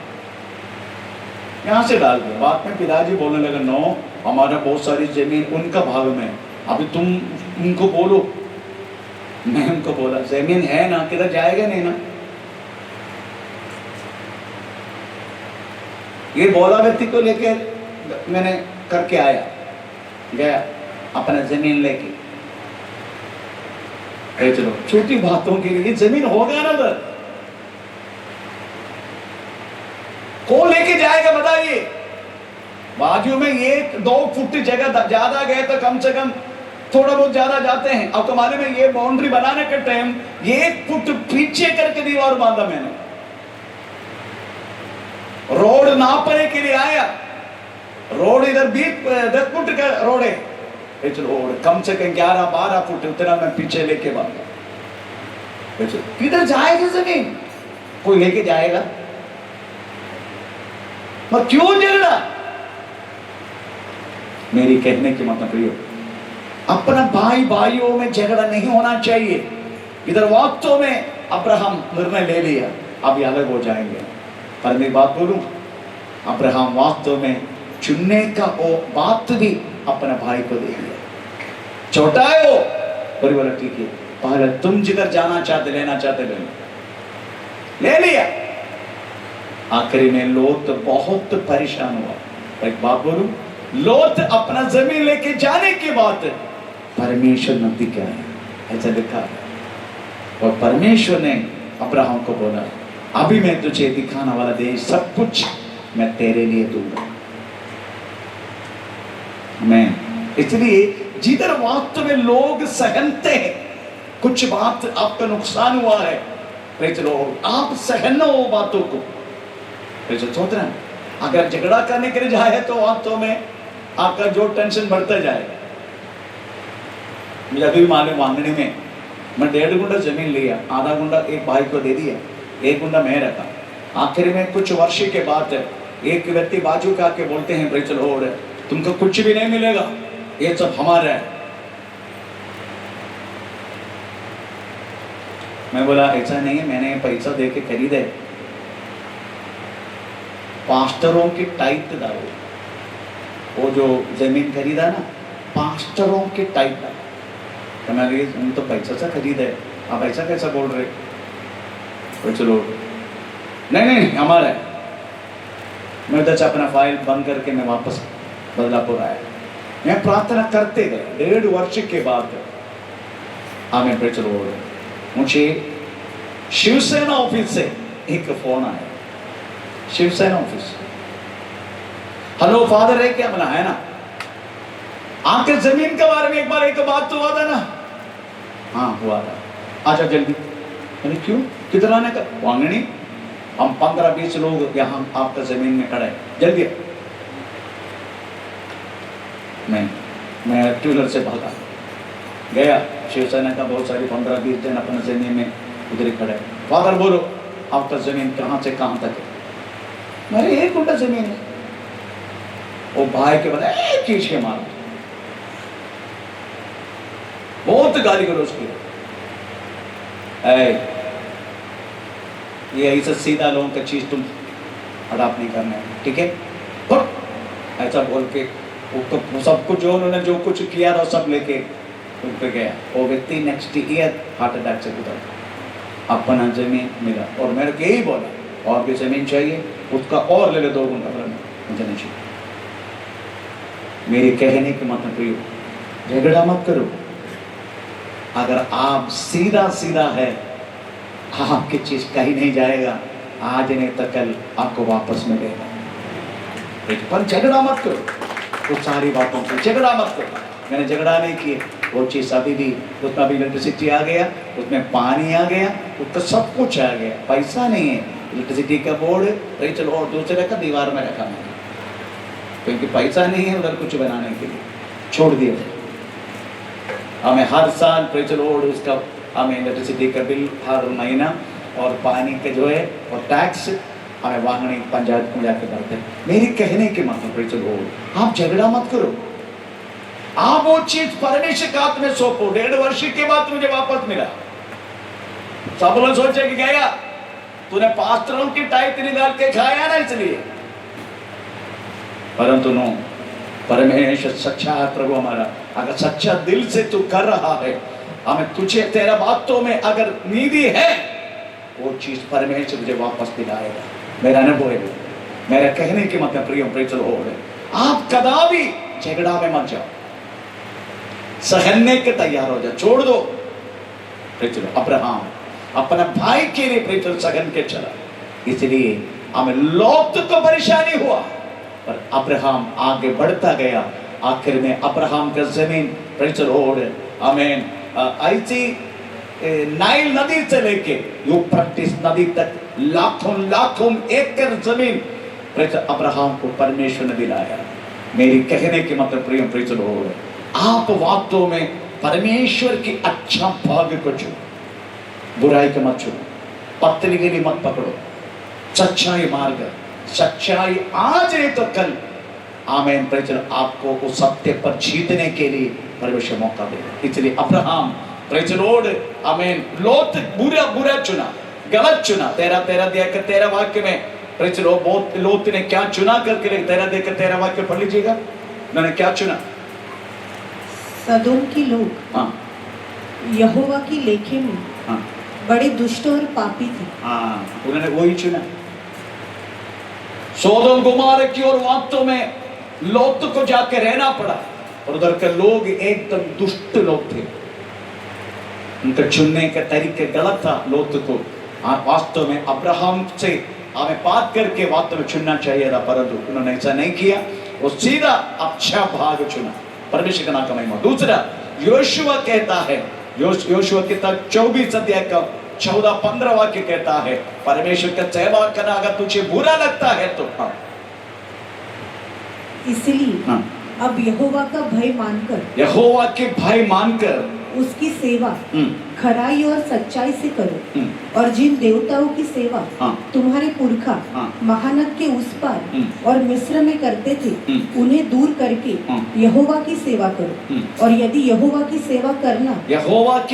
A: यहाँ से डाल दिया। बाद में पिताजी बोलने लगे, नो, हमारा बहुत सारी जमीन उनका भाग में, अभी तुम उनको बोलो। मैं उनको बोला, जमीन है ना, किधर जाएगा नहीं ना। ये बोला व्यक्ति को लेके मैंने करके आया, गया अपना जमीन लेके। चलो, छोटी बातों के लिए जमीन होगा ना, बस कौन लेके जाएगा बताइए? बाजू में 1-2 फुट जगह ज्यादा गए तो कम से कम थोड़ा बहुत ज्यादा जाते हैं। अब तुम्हारे में ये बाउंड्री बनाने के टाइम 1 फुट पीछे करके दीवार बांधा मैंने। रोड नापने के लिए आया, रोड इधर 10 फुट का रोड है, रोड कम से कम 11-12 फुट, उतना मैं पीछे लेके बांधा। किधर जाएगा जमीन? कोई लेके जाएगा? मैं क्यों झगड़ा? मेरी कहने की मतलब प्रियो, अपना भाइयों में झगड़ा नहीं होना चाहिए। इधर वास्तव में अब्राहम निर्णय ले लिया, अब ये अलग हो जाएंगे। पर मैं बात बोलूं, अब्राहम वास्तव में चुनने का वो बात भी अपने भाई को दे दिया। छोटा है वो, और बोला ठीक है, पहले तुम जिधर जाना चाहते, लेना चाहते, ले लिया। आखिरी में लोत बहुत परेशान हुआ। एक बात बोलूं, लोत अपना जमीन लेके जाने के बाद परमेश्वर नबी क्या है, ऐसा लिखा है। और परमेश्वर ने अब्राहम को बोला, अभी मैं तुझे दिखाने वाला देश सब कुछ मैं तेरे लिए दूंगा। मैं इसलिए जिधर वास्तव में लोग सहनते हैं, कुछ बात आपका नुकसान हुआ है, आप सहन हो बातों को। सोच रहे हैं, अगर झगड़ा करने के लिए जाए तो वास्तव में आपका जो टेंशन बढ़ता जाएगा। मुझे अभी मालूम, वांगणी में मैं 1.5 गुंडा जमीन लिया, आधा गुंडा एक भाई को दे दिया, 1 गुंडा मैं रखा। आखिर में कुछ वर्ष के बाद एक व्यक्ति बाजू का आके बोलते हैं, भाई चलो तुमको कुछ भी नहीं मिलेगा, ये सब हमारा है। मैं बोला ऐसा नहीं है, मैंने पैसा दे के खरीदे। पास्टरों की टाइट डालो, वो जो जमीन खरीदा ना, पास्टरों की टाइट डालो। हम तो पैसा से खरीदे, आप ऐसा कैसा बोल रहे? तो चलो, नहीं हमारा है। मैं उधर से अपना फाइल बंद करके मैं वापस बदलापुर आया। मैं प्रार्थना करते गए। 1.5 वर्ष के बाद हमें पे चलो, मुझे शिवसेना ऑफिस से एक फोन आया। शिवसेना ऑफिस, हेलो फादर है क्या? बोला है ना। आपके जमीन के बारे में एक बार एक बात तो हुआ था ना? हाँ हुआ था, आजा जल्दी। मैंने क्यों, किधर आने का? वांगणी, हम 15-20 लोग यहाँ आपका जमीन में खड़े हैं, जल्दी। मैं 2 व्हीलर से भागा गया। शिवसेना का बहुत सारी 15-20 जन अपने जमीन में उधर ही खड़े। फादर बोलो, आपका जमीन कहाँ से कहाँ तक है? मेरे 1 गुंठा जमीन है। वो भाई के बाद खींच के मारा, बहुत गाली गलौज की। ये ऐसा सीधा लोगों का चीज तुम अडॉप्ट नहीं करना है, ठीक है? ऐसा बोल के वो सब कुछ जो उन्होंने जो कुछ किया था सब लेके उन पे गया। वो व्यक्ति नेक्स्ट ईयर हार्ट अटैक से गुजरा। अपना जमीन मिला और मेरे को यही बोला और भी जमीन चाहिए, उसका और ले लो 2 गुना, मुझे नहीं चाहिए। मेरे कहने के मतलब प्रियो, झगड़ा मत करो। अगर आप सीधा सीधा है, आपकी चीज कहीं नहीं जाएगा, आज नहीं तो कल आपको वापस मिलेगा। पर झगड़ा मत करो, तो सारी बातों पर झगड़ा मत करो। मैंने झगड़ा नहीं किया, वो चीज अभी भी, उसमें अभी इलेक्ट्रिसिटी आ गया, उसमें पानी आ गया, उसका सब कुछ आ गया, पैसा नहीं है। इलेक्ट्रिसिटी का बोर्ड रही चलो और दूसरे का दीवार में रखा मैंने, क्योंकि पैसा नहीं है उधर कुछ बनाने के लिए, छोड़ दिया। हमें हर साल प्रेचलोड उसका, हमें इलेक्ट्रिसिटी का बिल हर महीना और पानी का जो है और टैक्स हमें वाहनी पंचायत में जाके भरते हैं। मेरी कहने के मतलब प्रेचलोड, आप झगड़ा मत करो। आप वो चीज परमेश्वर के हाथ में सौंपो। 1.5 वर्ष के बाद मुझे वापस मिला। सब लोग सोचे कि गया तूने पास्टरों की टाइप निकाल के खाया ना इसलिए, परंतु नो, परमेश्वर सच्चा है प्रभु हमारा। अगर सच्चा दिल से तू कर रहा है, हमें तुझे तेरा बातों में अगर नीति है, वो चीज परमेश्वर तुझे वापस दिलाएगा। मेरा अनुभव है, मेरा कहने के मतलब प्रिय प्रेचल हो गए, आप कदापि झगड़ा में मत जाओ, सहने के तैयार हो जाओ, छोड़ दो। प्रेचल अब्राहम अपना भाई के लिए प्रेचल सहन के चला, इसलिए हमें लौत को परेशानी हुआ, पर अब्राहम आगे बढ़ता गया। आखिर में अब्राहम का जमीन प्रेचल हो गए, आमीन। ऐसी नाइल नदी से लेके यूफ्रेटिस नदी तक लाखों लाखों एकड़ जमीन प्रेचल अब्राहम को परमेश्वर ने दिलाया। मेरी कहने के मतलब प्रिय प्रेचल हो गए, आप वास्तव में परमेश्वर की अच्छा भाग्य को चुनो, बुराई को मत चुनो, पत्नी के लिए मत पकड़ो, सच्चाई मार्ग, सच्चाई आज नहीं तो कल, आमीन। प्रेचल आपको उस सत्य पर जीतने के लिए परमेश्वर मौका देगा। इसलिए अब्राहम प्रेचलोड, आमीन, लोत बुरा बुरा चुना, गलत चुना। तेरा वाक्य में प्रेचलो बहुत लोत ने क्या चुना करके, तेरा देकर तेरा वाक्य पढ़ लीजिएगा, उन्होंने क्या चुना।
B: सदोम की लोग
A: हाँ
B: यहोवा की लेखे में
A: हाँ
B: बड़े दुष्ट और पापी थे।
A: हाँ, उन्होंने वही चुना। सोदोम गुमार की ओर वास्तव में लोत को जाके रहना पड़ा, और उधर के लोग एकदम दुष्ट लोग थे, उनका चुनने का तरीके गलत था। लोत को वास्तव में अब्राहम से हमें बात करके वास्तव में चुनना चाहिए था, परंतु उन्होंने ऐसा नहीं किया, वो सीधा अच्छा भाग चुना। परमेश्वर का नाम का महिमा। दूसरा योशुआ कहता है, योशुआ किताब 24 अध्याय का 14-15 वाक्य कहता है, परमेश्वर का सेवा करना अगर तुझे बुरा लगता है तो हाँ,
B: इसलिए
A: हाँ,
B: अब यहोवा का भय मानकर,
A: यहोवा के भय मानकर
B: उसकी सेवा खराई और सच्चाई से करो, और जिन देवताओं की सेवा
A: हाँ,
B: तुम्हारे पुरखा
A: हाँ,
B: महानद के उस पार और मिस्र में करते थे, उन्हें दूर करके यहोवा की सेवा करो। और यदि यहोवा की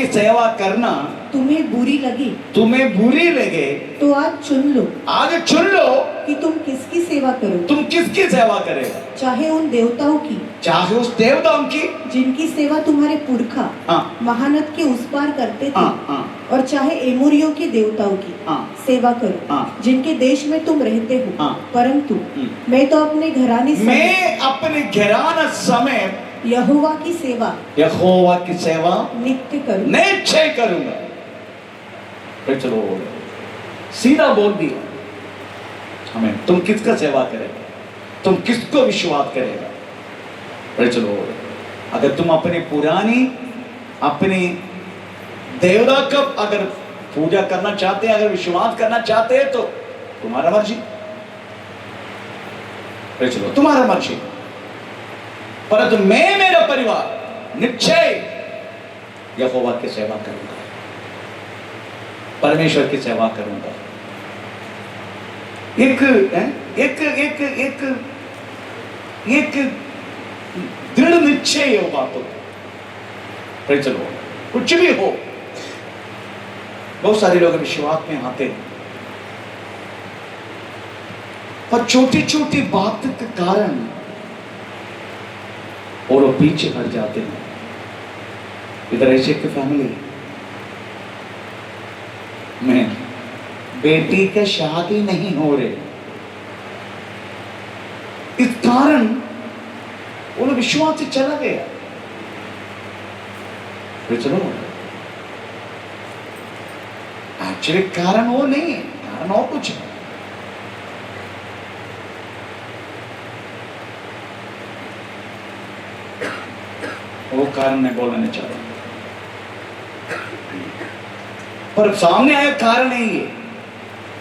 B: सेवा करना तुम्हें बुरी लगे
A: तो
B: आज चुन लो कि तुम किसकी सेवा करेगा, चाहे उन देवताओं की,
A: चाहे उस देवताओं की
B: जिनकी सेवा तुम्हारे पुरखा महानद के उस पार करते थे, और चाहे एमोरियों के देवताओं की सेवा करो, जिनके देश में तुम रहते हो। परंतु मैं तो अपने घराने समेत यहोवा की सेवा नित्य
A: करूंगा। चलो सीधा बोल दिया हमें, तुम किसका सेवा करेगा, तुम किसको विश्वास करेगा। चलो अगर तुम अपनी देवता का अगर पूजा करना चाहते हैं, अगर विश्वास करना चाहते हैं, तो तुम्हारा मर्जी, चलो तुम्हारा मर्जी। परंतु मैं मेरा परिवार निश्चय यहोवा की सेवा करूंगा, परमेश्वर की सेवा करूंगा। एक दृढ़ निश्चय हो बातों, चलो कुछ भी हो। बहुत सारे लोग विश्वास में आते हैं, पर छोटी छोटी बात के कारण और वो पीछे हट जाते हैं। इधर ऐसे की फैमिली में बेटी के शादी नहीं हो रहे, इस कारण वो विश्वास से चला गया। फिर चलो, एक्चुअली कारण वो नहीं है, कारण और कुछ है। वो कारण मैं बोलने चाह रहा हूं, पर सामने आया कारण नहीं है,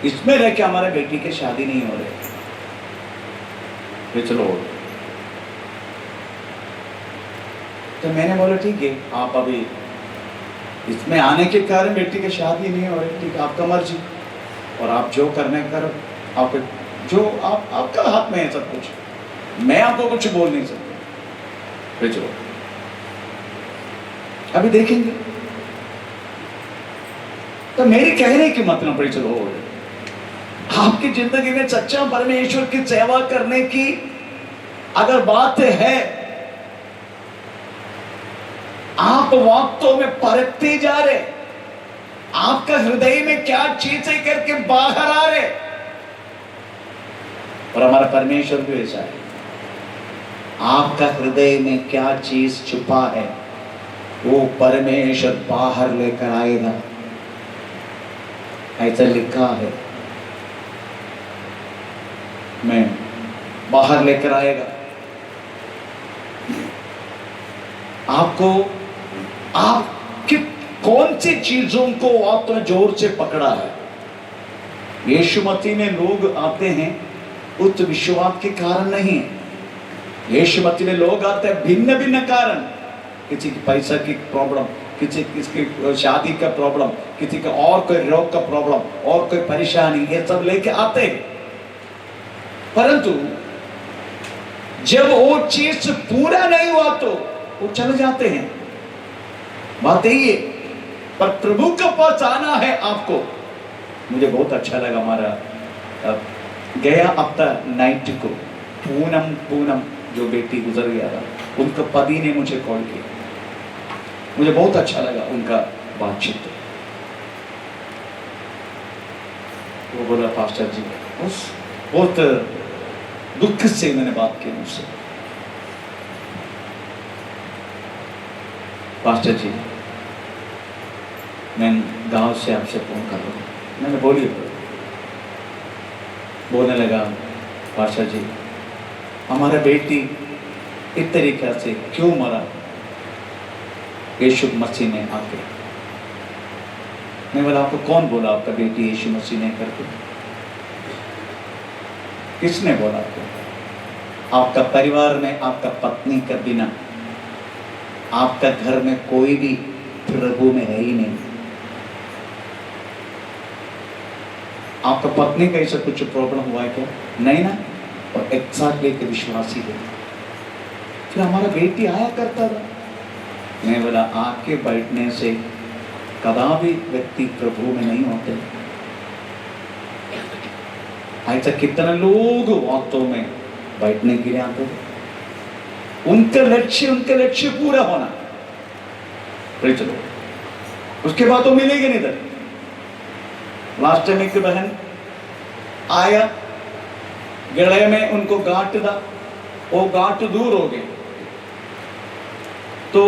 A: इसमें रह के हमारे बेटी की शादी नहीं हो रही। फिर चलो, तो मैंने बोला ठीक है, आप अभी इसमें आने के कारण बेटी की शादी नहीं हो रही, ठीक है, आपका मर्जी, और आप जो करने करो, आप जो आपका हाथ में है सब कुछ, मैं आपको कुछ बोल नहीं सकता। फिर चलो, अभी देखेंगे। तो मेरे कहने की मतलब पड़ी, चलो आपकी जिंदगी में सच्चा परमेश्वर की सेवा करने की अगर बात है, आप वास्तव में परखते जा रहे, आपका हृदय में क्या चीजें करके बाहर आ रहे, और हमारा परमेश्वर भी ऐसा है, आपका हृदय में क्या चीज छुपा है वो परमेश्वर बाहर लेकर आएगा, ऐसा लिखा है। मैं बाहर लेकर आएगा आपको। आपकी कौन सी चीजों को आपने जोर से पकड़ा है? यीशु मसीह में लोग आते हैं उच्च विश्वास के कारण नहीं, यीशु मसीह में लोग आते हैं भिन्न भिन्न कारण, किसी की पैसा की प्रॉब्लम, किसी शादी का प्रॉब्लम, किसी का और कोई रोग का प्रॉब्लम, और कोई परेशानी, ये सब लेके आते हैं। परंतु जब वो चीज पूरा नहीं हुआ तो वो चले जाते हैं, बात यही है। पर प्रभु के पास आना है आपको। मुझे बहुत अच्छा लगा, हमारा गया हफ्ता नाइट को पूनम जो बेटी गुजर गया था, उनका पति ने मुझे कॉल किया, मुझे बहुत अच्छा लगा उनका बातचीत। वो बोला पास्टर जी, उस बहुत दुख से मैंने बात की मुझसे, पास्टर जी मैं गांव से आपसे फोन कर रहा हूँ। मैंने बोलने लगा, पास्टर जी हमारा बेटी इस तरीके से क्यों मरा, यीशु मसीह ने आके। मैं बोला, आपको कौन बोला आपका बेटी यीशु मसीह ने करके? किसने बोला आपको? आपका परिवार में आपका पत्नी का बिना आपका घर में कोई भी प्रभु में है ही नहीं। आपका पत्नी का ऐसा कुछ प्रॉब्लम हुआ है क्या? नहीं ना, और एक साथ लेकर विश्वासी है। फिर हमारा बेटी आया करता था। मैं बोला, आके बैठने से कदापि व्यक्ति प्रभु में नहीं होते। ऐसा कितने लोग वास्तव में बैठने के लिए आते थे, उनका लक्ष्य पूरा होना। फिर चलो, उसके बाद तो मिलेगी नहीं। इधर लास्ट टाइम एक बहन आया, गले में उनको गांठ था, वो गांठ दूर हो गए, तो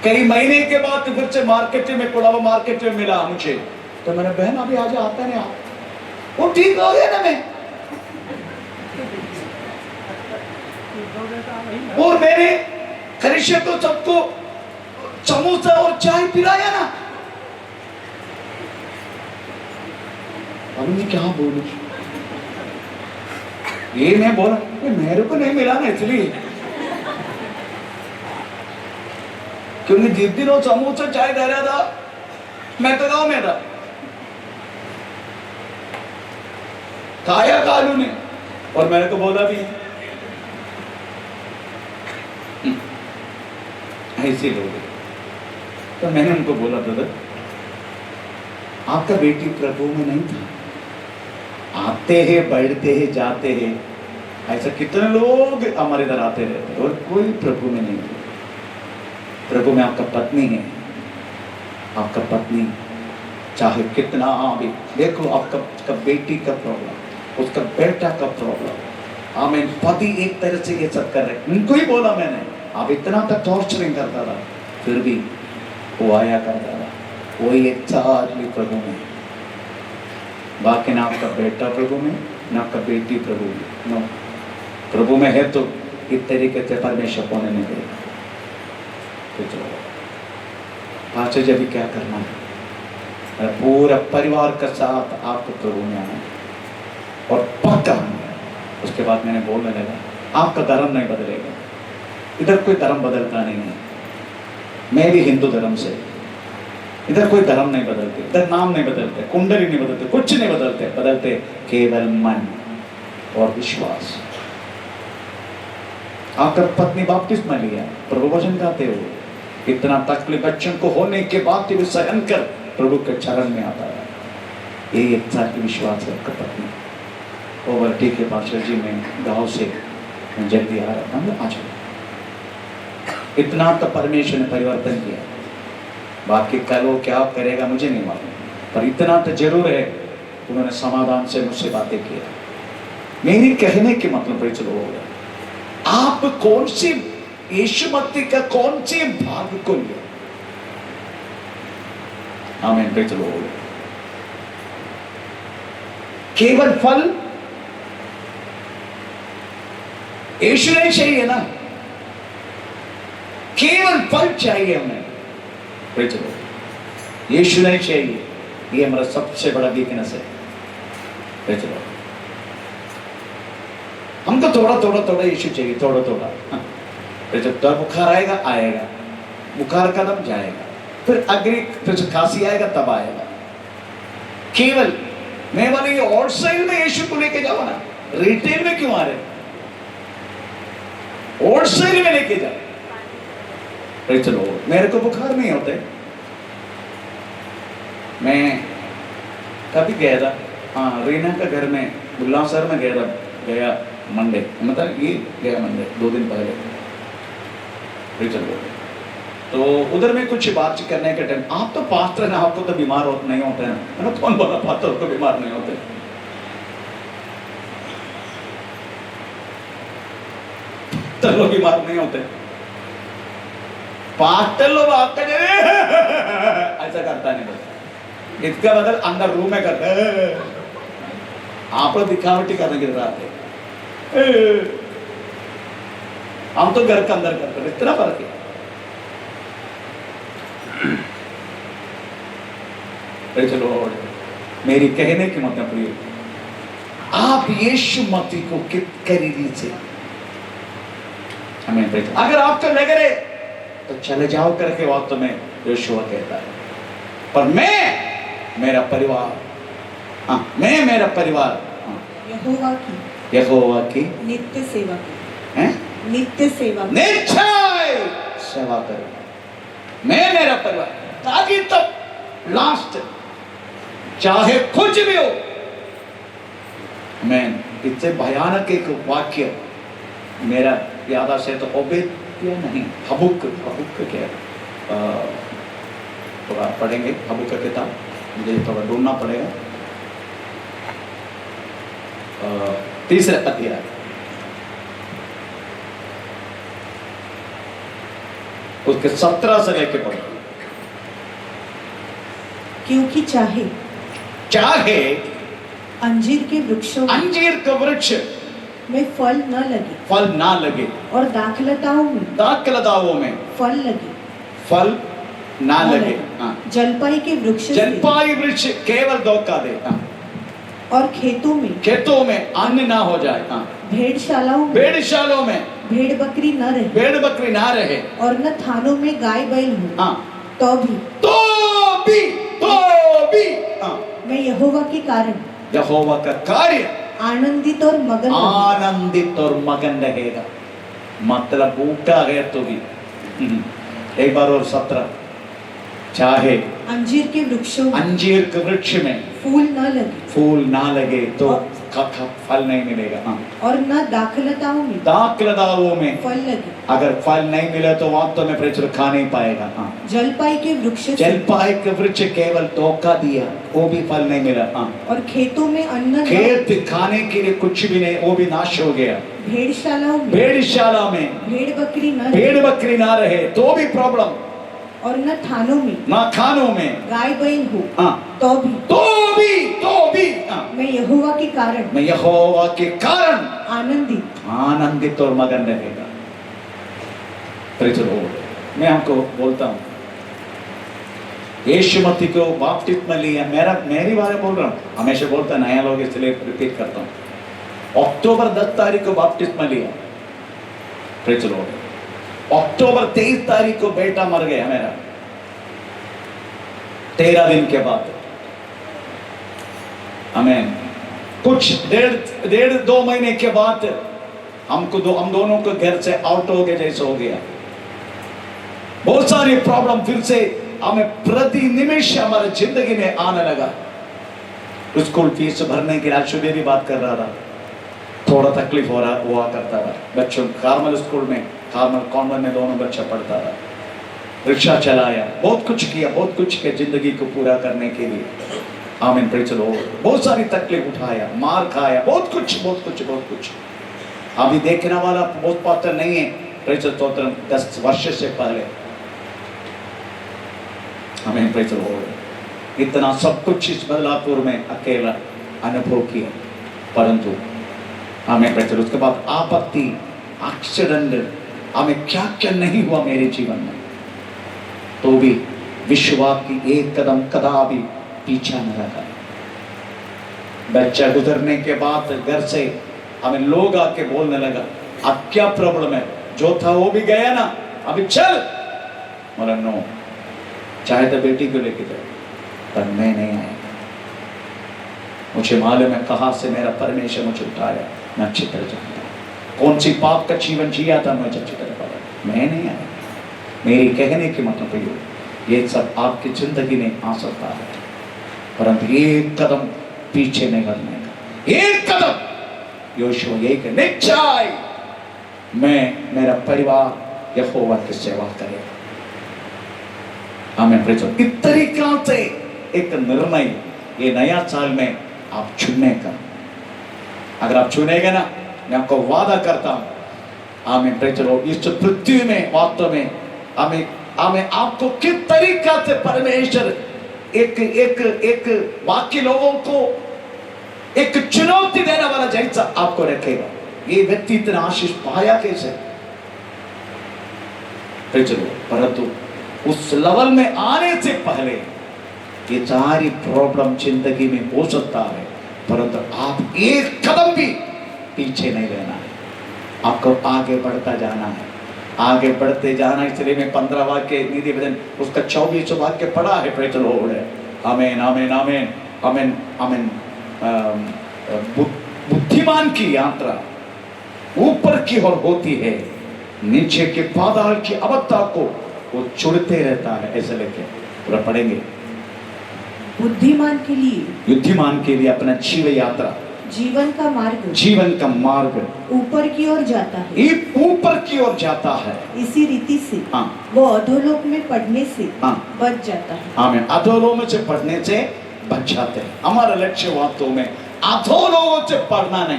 A: कई महीने के बाद फिर से मार्केट में कोड़ावा मार्केट में मिला मुझे। तो मैंने, बहन अभी आज आता नहीं, आप वो ठीक हो गया ना। मैं और मैंने खरीशे को सबको समोसा और चाय पिलाया ना। अब मैं क्या बोलूं? ये मैं बोला, मेरे को नहीं मिला ना इसलिए, क्योंकि जिस दिन वो समोसा चाय दे रहा था मैं तो गाँव में था, खाया कालू ने, और मैंने तो बोला भी ऐसे लोग। तो मैंने उनको बोला, ब्रदर आपका बेटी प्रभु में नहीं था, आते हैं बैठते हैं जाते हैं, ऐसा कितने लोग हमारे इधर आते रहते हैं और कोई प्रभु में नहीं है। प्रभु में आपका पत्नी है, आपका पत्नी चाहे कितना भी, देखो आपका बेटी का प्रॉब्लम, उसका बेटा का प्रॉब्लम, आमीन, पति एक तरह से ये सब कर रहे, उनको ही बोला मैंने, आप इतना तक टॉर्चरिंग करता था, फिर भी वो आया करता था, वही एक था आदमी प्रभु में। बाकी ना आपका बेटा प्रभु में, ना आपका बेटी प्रभु में, नो, प्रभु में है तो इस तरीके से परमेश्वर होने नहीं देगा। तो चलो पाँच जब भी क्या करना है, पूरा परिवार के साथ आपको प्रभु में आना है और पक्का आना है। उसके बाद मैंने बोलने लगा, आपका धर्म नहीं बदलेगा, इधर कोई धर्म बदलता नहीं है, मैं भी हिंदू धर्म से, इधर कोई धर्म नहीं बदलते, इधर नाम नहीं बदलते, कुंडली नहीं बदलते, कुछ नहीं बदलते, बदलते केवल मन और विश्वास। आपका पत्नी बपतिस्मा लिया, प्रभु वचन गाते हो, इतना तकलीफ बच्चों को होने के बाद भी सहन कर प्रभु के चरण में आता है, ये इतना विश्वास है आपका पत्नी। ओवर ठीक है पास्टर जी, मैं गांव से मैं जल्दी आ रहा था, आ जाओ। इतना तो परमेश्वर ने परिवर्तन किया, बाकी कल वो क्या करेगा मुझे नहीं मालूम, पर इतना तो जरूर है उन्होंने समाधान से मुझसे बातें किया। मेरी कहने के मतलब पर चलो, आप कौन सी यीशु मसीह का कौन से भाग को लिया, आमीन, पे चलो। केवल फल यीशु नहीं चाहिए ना, केवल फल चाहिए हमें, पे चलो। यीशु नहीं चाहिए, ये हमारा सबसे बड़ा वीकनेस है, पे चलो। हमको थोड़ा थोड़ा थोड़ा यीशु चाहिए, थोड़ा थोड़ा, फिर जब तक बुखार आएगा आएगा, बुखार का दम जाएगा, फिर अग्नि, फिर खांसी आएगा तब आएगा। केवल मैं वाले ये होलसेल में यीशु को लेके जाओ ना, रिटेल में क्यों आ रहे, होलसेल में लेके जाओ। फिर चलो, मेरे को बुखार नहीं होते, मैं कभी गया था, हाँ, रीना का घर में बुल्लासर में गया था, गया मंडे, मतलब ये गया मंडे 2 दिन पहले, फिर चलो। तो उधर में कुछ बात करने के टाइम, आप तो पास्टर हैं, आपको तो बीमार नहीं होते हैं, मैंने कौन बोला पास्टर को बीमार नहीं होते, तो लोग बीमार नहीं होते, पास्टर लोग आपका ऐसा करता नहीं, बस इसका बदल अंदर रूम में करते हैं, आप लोग दिखावटी करने के साथ हम तो घर के अंदर करते हैं, इतना फर्क है। चलो, मेरी कहने की मतलब ये, आप यीशु मसीह को कित करीबी से हमें, अगर आपको लग रहे तो चले जाओ करके वक्त में यहोशुआ कहता है, पर मैं मेरा परिवार, हाँ, मैं मेरा परिवार यहोवा की
B: नित्य सेवा
A: हैं,
B: नित्य सेवा,
A: निश्चय सेवा करो, मैं मेरा परिवार, ताकि तब लास्ट चाहे कुछ भी हो। मैं इससे भयानक एक वाक्य मेरा याद से, तो ओबेद नहीं, हबुक क्या थोड़ा पढ़ेंगे, हबुक का किताब मुझे थोड़ा ढूंढना पड़ेगा, 3 अध्याय, उसके 17 से लेके पढ़ो।
B: क्योंकि चाहे अंजीर के वृक्षों,
A: अंजीर का वृक्ष
B: में फल ना लगे
A: और
B: दाखलताओं में
A: फल ना लगे,
B: जलपाई के
A: वृक्ष केवल धोखा दे,
B: और खेतों में
A: अन्न ना हो जाए,
B: भेड़शालाओं में भेड़ बकरी ना रहे, और न थानों में गाय बैल हो, तो भी मैं यहोवा का कार्य आनंदित और मगन रहेगा। मतलब बूटा है तो भी, एक बार और 17, चाहे अंजीर के वृक्ष में फूल ना लगे तो फल नहीं मिलेगा, हाँ, और न दाखलताओं में
A: दाखलताओं में
B: फल लगे।
A: अगर फल नहीं मिले तो वास्तव में प्रेचर खा नहीं पाएगा। हाँ,
B: जलपाई के वृक्ष से
A: जलपाई के वृक्ष केवल धोखा दिया, वो भी फल नहीं मिला। हाँ,
B: और खेतों में अन्न न,
A: खेत खाने के लिए कुछ भी नहीं, वो भी नाश हो गया।
B: भेड़शालाओं में
A: भेड़शाला में
B: भेड़ बकरी न रहे,
A: भेड़ बकरी ना रहे तो भी प्रॉब्लम,
B: और न थानों में
A: ना खानों में
B: गाय बैल हो,
A: हाँ,
B: तो भी
A: तो भी हाँ,
B: मैं यहोवा के कारण
A: मैं यहोवा के कारण
B: आनंदित
A: और मगन रहेगा। चलो मैं आपको बोलता हूँ, यीशु मसीह को बपतिस्मा लिया, मेरी बारे बोल रहा हूँ, हमेशा बोलता नया लोग इसलिए रिपीट करता हूँ। अक्टूबर 10 तारीख को बपतिस्मा लिया, चलो अक्टूबर 23 तारीख को बेटा मर गया मेरा, 13 दिन के बाद। हमें कुछ डेढ़ 2 महीने के बाद हम दोनों को घर से आउट हो गए जैसे हो गया। बहुत सारी प्रॉब्लम फिर से हमें प्रति निमिष हमारे जिंदगी में आने लगा। स्कूल फीस भरने के लिए सुबह भी बात कर रहा था, थोड़ा तकलीफ हुआ करता था। बच्चों कार्मल स्कूल में, कार्मल कॉन्वेंट में दोनों बच्चा पढ़ता था, रिक्शा चलाया, बहुत कुछ किया, बहुत कुछ किया जिंदगी को पूरा करने के लिए। आमीन, प्रेज़ द लॉर्ड। बहुत सारी तकलीफ उठाया, मार खाया, बहुत कुछ। अभी देखने वाला बहुत पात्र नहीं है, प्रेज़ द लॉर्ड, 10 वर्ष से पहले। आमीन, प्रेज़ द लॉर्ड। इतना सब कुछ इस बदलापुर में अकेला अनुभव किया, परंतु हमें प्रेज़ द लॉर्ड, उसके बाद आपत्ति, एक्सीडेंट, हमें क्या क्या नहीं हुआ मेरे जीवन में, तो भी विश्वास की एक कदम कदापि पीछा न लगा। बच्चा गुजरने के बाद घर से हमें लोग आके बोलने लगा, अब क्या प्रॉब्लम है, जो था वो भी गया ना, अभी चल। बोला नो, चाहे तो बेटी को लेके जाए, पर मैं नहीं आया। मुझे मालूम है कहाँ से मेरा परमेश्वर मुझे उठाया, मैं अच्छी तरह जानता हूँ कौन सी पाप का जीवन जिया था, मुझे अच्छी तरह पता। मैं नहीं आया। मेरी कहने की मतलब ये सब आपकी जिंदगी में आ सकता है, परंतु एक कदम पीछे नहीं हटने का। एक कदम यहोशू यही कि निश्चय मैं, मेरा परिवार यहोवा की सेवा करेगा। हमें प्रेज़ द लॉर्ड, इस तरीका से एक निर्णय ये नया साल में आप चुनने का, अगर आप चुनेंगे ना, मैं आपको वादा करता हूं, हमें प्रेज़ द लॉर्ड, इस पृथ्वी में वास्तव में हमें आपको किस तरीका से परमेश्वर एक बाकी लोगों को एक चुनौती देने वाला जैसा आपको रखेगा। ये व्यक्ति इतना आशीष पाया कैसे, परंतु उस लेवल में आने से पहले ये सारी प्रॉब्लम जिंदगी में हो सकता है, परंतु आप एक कदम भी पीछे नहीं रहना है, आपको आगे बढ़ता जाना है, आगे बढ़ते जाना। इसलिए मैं 15 वाक्य निधि भजन उसका 24 वाक्य पढ़ा है, प्रेज़ द लॉर्ड। आमीन, आमीन, आमीन, आमीन, आमीन। बुद्धिमान की यात्रा ऊपर की ओर होती है, नीचे के पाताल की अवस्था को वो चुड़ते रहता है। ऐसे लेके पूरा पढ़ेंगे।
B: बुद्धिमान के लिए
A: अपना जीवन यात्रा,
B: जीवन का मार्ग ऊपर की ओर जाता है,
A: ऊपर की ओर जाता है।
B: इसी रीति से
A: हाँ,
B: वो अधोलोक में पढ़ने से
A: हाँ,
B: बच जाता है।
A: आमीन, अधोलोक से पढ़ने से बच जाते हैं। हमारा लक्ष्य वास्तव में अधोलोक से पढ़ना नहीं,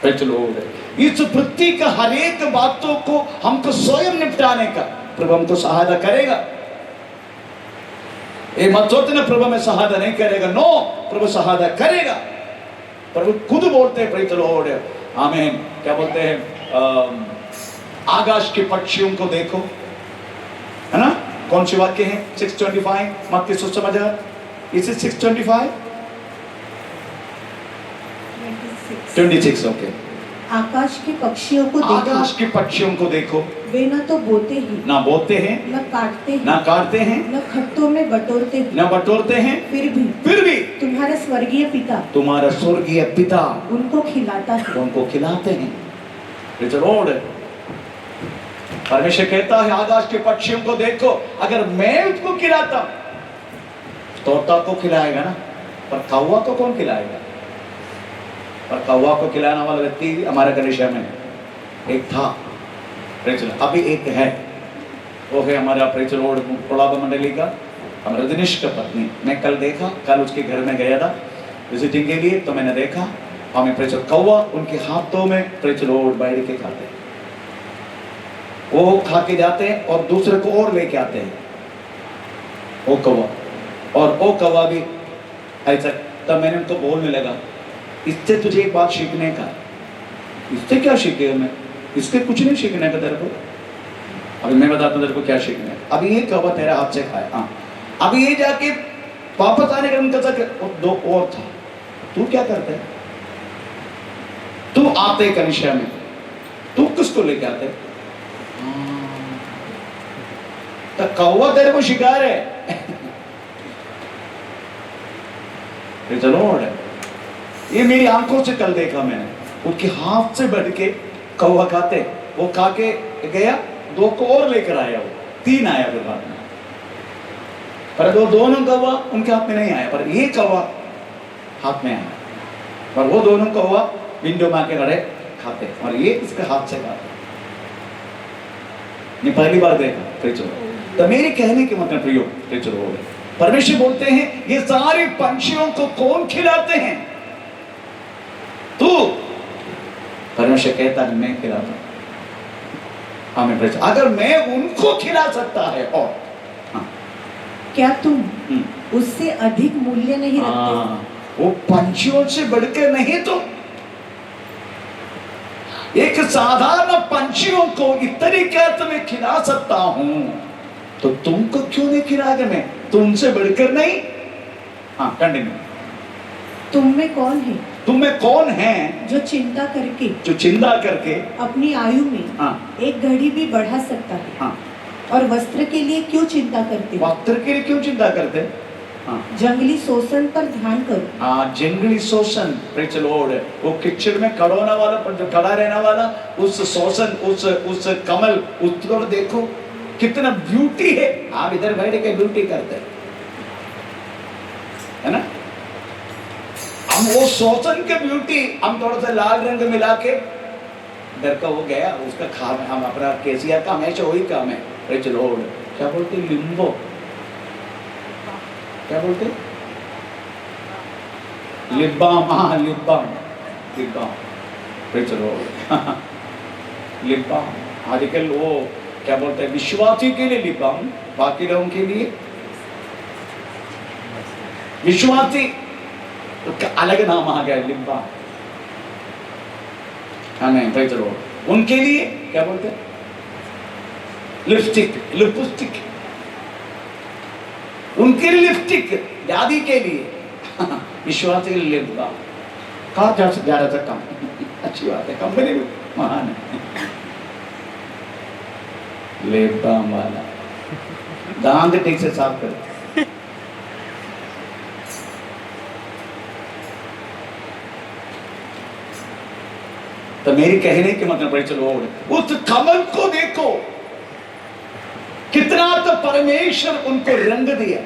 A: प्रेज़ द लॉर्ड। इस पृथ्वी का हर एक बातों को हमको स्वयं निपटाने का प्रभु हमको सहायता करेगा। ये मत सोचना प्रभु में सहायता नहीं करेगा, नो, प्रभु सहायता करेगा। प्रभु खुद बोलते हैं, प्रेज़ द लॉर्ड, आमीन। क्या बोलते हैं? आकाश के पक्षियों को देखो, है ना? कौन सी वाक्य है? 6:25 मत्ती सुसमाचार, इस 6:25 26, ओके।
B: आकाश के पक्षियों को देखो,
A: आकाश के पक्षियों को देखो,
B: वे न तो बोते हैं,
A: ना बोते हैं,
B: न काटते हैं,
A: ना काटते हैं,
B: न खत्तों में बटोरते हैं,
A: ना बटोरते हैं, फिर भी
B: तुम्हारा स्वर्गीय पिता उनको
A: खिलाते हैं। Praise the Lord. परमेश्वर कहता है आकाश के पक्षियों को देखो, अगर मैं उसको खिलाता, तोता को खिलाएगा ना, पर कौवा को कौन खिलाएगा? और कौवा को खिलाने वाला व्यक्ति हमारे कलिसिया में एक था, अभी एक है, वो है हमारा प्रेचर कोड़ाबा मंडली का हम रजनीश का पत्नी। मैं कल देखा, कल उसके घर में गया था विजिटिंग के लिए, तो मैंने देखा हमें प्रेचर कौवा उनके हाथों में प्रेचर बैठ के खाते हैं, वो खा के जाते हैं और दूसरे को और लेके आते हैं वो कौवा, और वो कौवा भी ऐसा। तब मैंने उनको बोलने लगा, इससे तुझे एक बात सीखने का, इससे क्या सीखे मैं, इसके कुछ नहीं सीखने का तेरे को। अभी मैं बताता हूँ तेरे को क्या सीखना है। अभी ये कौवा तेरे हाथ से खाया, हाँ, अभी ये जाके वापस आने का उनका दो और था, तू क्या करता है, तू आते कलिसिया में, तू किसको लेके आते, तो कौवा तेरे को शिकार है। चलो ये मेरी आंखों से कल देखा मैंने, उनके हाथ से बढ़ के कौवा खाते, वो खा के गया, दो को और लेकर आया, वो 3 आया फिर बाद में, पर वो दोनों कौवा उनके हाथ में नहीं आया, पर ये कौवा हाथ में आया, पर वो दोनों कौवा विंडो में आके खड़े खाते और ये इसके हाथ से खाते। ये पहली बार देखा प्रेचर। तो मेरे कहने के मतलब प्रियो प्रेचर हो गए, परमेश्वर बोलते हैं ये सारे पंछियों को कौन खिलाते हैं, तू। परमेश्वर कहता है मैं खिलाता हूं, हमें प्रेचर, अगर मैं उनको खिला सकता है, और हाँ,
B: क्या तुम उससे अधिक मूल्य नहीं रखते?
A: वो पंछियों से बढ़कर नहीं, तो एक साधारण पंछियों को इतनी क्या तुम्हें खिला सकता हूं, तो तुमको क्यों नहीं खिलाएगा मैं, तुमसे बढ़कर नहीं। हाँ कंटिन्यू।
B: तुम में कौन है,
A: तुम में कौन है
B: जो चिंता करके अपनी आयु में
A: हाँ,
B: एक घड़ी भी बढ़ा सकता है।
A: हाँ,
B: और वस्त्र के लिए क्यों चिंता करते हो?
A: वस्त्र के लिए क्यों चिंता करते? हाँ,
B: जंगली शोषण पर ध्यान करो।
A: हाँ, जंगली शोषण, प्रेज द लॉर्ड, वो किचड़ में खड़ोना वाला, पर जो खड़ा रहने वाला, उस शोषण, उस कमल, उसको देखो कितना ब्यूटी है। आप इधर बैठ के ब्यूटी करते है ना, हम वो शोषण के ब्यूटी हम थोड़ा सा लाल रंग मिला के डर का हो गया, उसका काम हम अपना केसिया का हमेशा वही काम है। प्रेज द लॉर्ड, क्या बोलते लिम्बो, क्या बोलते लिप बाम, हाँ lip balm, praise the lord, lip balm. आजकल वो क्या बोलते हैं, विश्वासी के लिए लिप बाम, बाकी लोगों के लिए विश्वासी तो अलग नाम आ गया लिप बाम, हमें प्रेज द लॉर्ड। उनके लिए क्या बोलते हैं, लिपस्टिक, लिपस्टिक, उनके लिए लिपस्टिक, दादी के लिए विश्वासी के लिए लिप बाम। कहा जा रहा था कम, अच्छी बात है, कंपनी में महान है लिप बाम वाला, दांत ठीक से साफ कर। तो मेरी कहने के मतलब प्रेज द लॉर्ड, उस कमल को देखो कितना तो परमेश्वर उनको रंग दिया,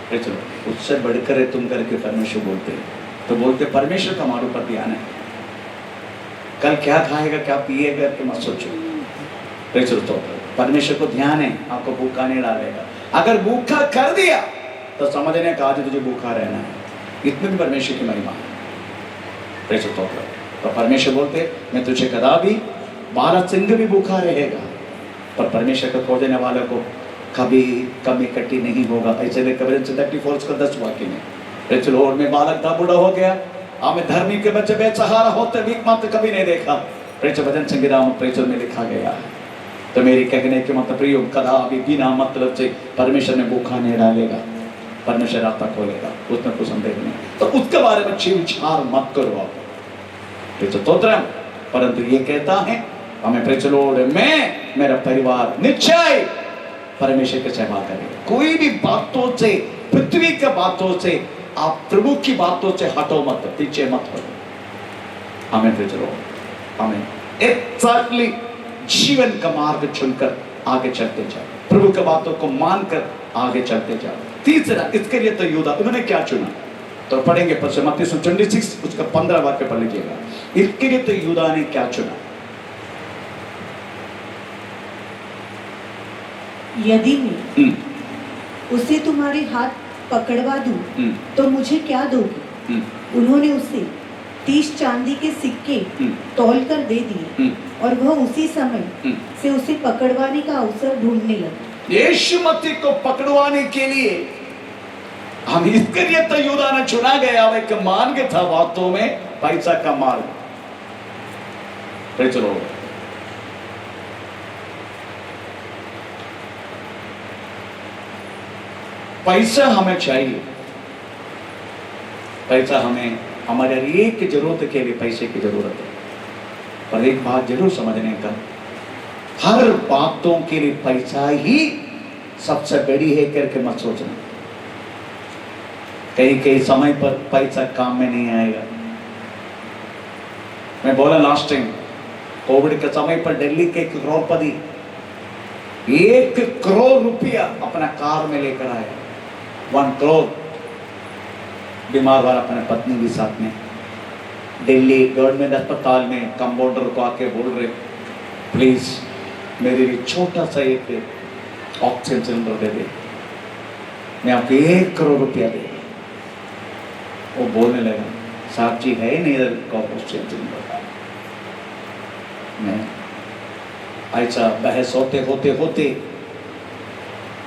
A: प्रेज द लॉर्ड। उससे बढ़कर तुम करके परमेश्वर बोलते हैं, तो बोलते परमेश्वर का हमारे ऊपर ध्यान है, कल क्या खाएगा क्या पिएगा कि मत सोचो, प्रेज द लॉर्ड। परमेश्वर को ध्यान है, आपको भूखा नहीं डालेगा। अगर भूखा कर दिया तो समझने का आज तुझे भूखा रहना है, इतनी भी परमेश्वर की महिमा है, प्रेज द लॉर्ड। तो परमेश्वर बोलते मैं तुझे कदापि 12 सिंह भी भूखा रहेगा, पर परमेश्वर को खोजने वाले को कभी कमी कट्टी नहीं होगा। ऐसे कबीर 34 का 10 वाक्य में, प्रेज द लॉर्ड। में बालक था, बूढ़ा हो गया, हमें धर्मी के बच्चे बेसहारा होते भीख मांगते कभी नहीं देखा, प्रेज भजन संगीता में प्रेज में लिखा गया है। तो मेरी कहने के मतलब प्रियो, कदापि बिना मतलब से परमेश्वर ने भूखा नहीं डालेगा, परमेश्वर रास्ता खोलेगा, उसमें कुछ संदेह नहीं। तो उसके बारे में अच्छी विचार मत करो आप, परंतु ये कहता है हमें प्रेज द लॉर्ड, मैं मेरा परिवार निश्चय परमेश्वर की सेवा करेगा। कोई भी बातों से, पृथ्वी के बातों से, आप प्रभु की बातों से हटो मत, पीछे मत हटो। हमें प्रेज द लॉर्ड, हमें एक्जेक्टली जीवन का मार्ग चुनकर आगे चलते जाओ, प्रभु की बातों को मानकर आगे चलते जाओ। तीसरा, इसके लिए तो यूदा, उन्होंने क्या चुना, तो पढ़ेंगे पर मत्ती 26 उसका 15 वाक्य पढ़ लीजिएगा। इसके लिए तो यूदा ने क्या चुना?
B: यदि मैं उसे तुम्हारे हाथ पकड़वा दूं तो मुझे क्या दोगे? उन्होंने उसे 30 चांदी के सिक्के तौल कर दे दिए और वह उसी समय से उसे पकड़वाने का अवसर ढूंढने लगा।
A: यीशु मसीह को पकड़वाने के लिए हम इसके लिए तो यूदा ने चुना गया। वह एक मार्ग था, वास्तव में पैसा का मार्ग। चलो पैसा हमें चाहिए, पैसा हमें हमारे एक जरूरत के लिए पैसे की जरूरत है। पर एक बात जरूर समझने का, हर बातों के लिए पैसा ही सबसे बड़ी है करके मत सोचना। कई कई समय पर पैसा काम में नहीं आएगा। मैं बोला लास्ट टाइम कोविड के समय पर दिल्ली के एक करोड़पति 1 करोड़ रुपया अपना कार में लेकर आया। 1 करोड़। बीमार वाला अपने पत्नी भी साथ में, दिल्ली गवर्नमेंट अस्पताल में कंपाउंडर को आके बोल रहे, प्लीज मेरे लिए छोटा सा एक ऑक्सीजन सिलेंडर दे दे, मैं आपको 1 करोड़ रुपया दे। वो बोलने लगा, साहब जी है नहीं इधर ऑक्सीजन सिलेंडर। मैं ऐसा बहस होते होते होते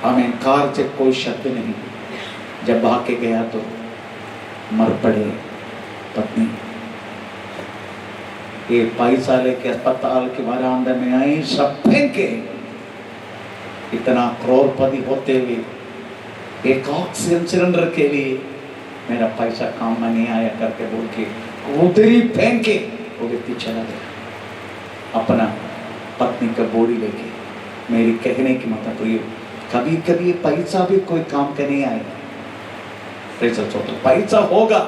A: हमें कार से कोई शब्द नहीं। जब भाग के गया तो मर पड़े पत्नी। ये पैसा लेके अस्पताल के बरामदे में आई, सब फेंके। इतना करोड़पति होते हुए एक ऑक्सीजन सिलेंडर के लिए मेरा पैसा काम में नहीं आया करके बोल के उधर ही फेंके। वो व्यक्ति चला गया अपना पत्नी का बोरी लेके। मेरी कहने की मतलब तो ये, कभी कभी पैसा भी कोई काम का नहीं आएगा। पैसा होगा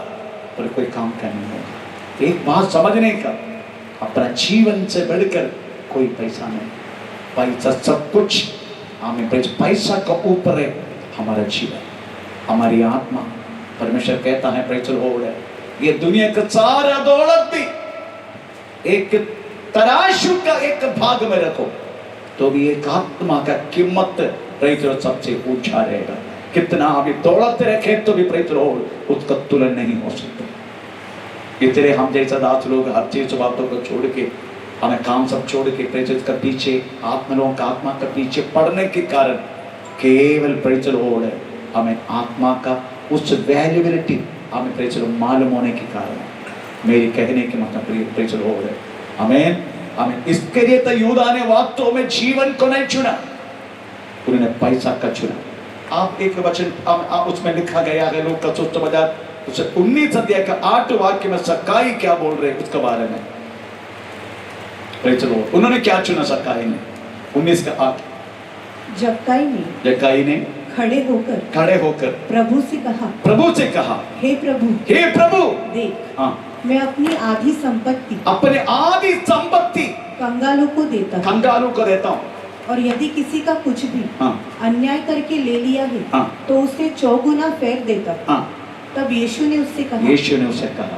A: पर कोई काम का नहीं होगा। एक बात समझने का, अपना जीवन से बढ़कर कोई पैसा नहीं। पैसा सब कुछ हमें, पैसा का ऊपर है हमारा जीवन, हमारी आत्मा। परमेश्वर कहता है प्रेज़ द लॉर्ड, ये दुनिया का सारा दौलत भी एक तराजू का एक भाग में रखो तो भी एक आत्मा का कीमत प्रेज़ सबसे ऊंचा रहेगा। कितना अभी दौलत रखे तो भी प्रेज़ द लॉर्ड उसका तुलन नहीं हो सकता। इतने हम जैसा दास लोग हर चीज बातों को छोड़ के, हमें काम सब छोड़ के प्रेज़ का पीछे, आत्मा का आत्मा का पीछे पड़ने के कारण केवल प्रेज़ द लॉर्ड है हमें आत्मा का उस वैल्यूबिलिटी हमें प्रेज़ मालूम होने के कारण। मेरी कहने के मतलब प्रेज़ हो रहे आमीन। हमें इसके लिए तो यूदा ने वास्तव में जीवन को नहीं चुना, उन्होंने पैसा का चुना। आप एक वचन आप उसमें लिखा गया है लोग का सोच बाजार 19 अध्याय का 8 वाक्य में सकाई क्या बोल रहे उसके बारे में। प्रेज़ लॉर्ड, उन्होंने क्या चुना सकाई ने? 19 का 8। जक्काई ने
B: खड़े होकर प्रभु से कहा, हे प्रभु देख,
A: हाँ,
B: मैं अपनी आधी संपत्ति कंगालों को देता हूँ और यदि किसी का कुछ भी अन्याय करके ले लिया है तो उसे 4 गुना फेर देता। तब यीशु ने उससे कहा,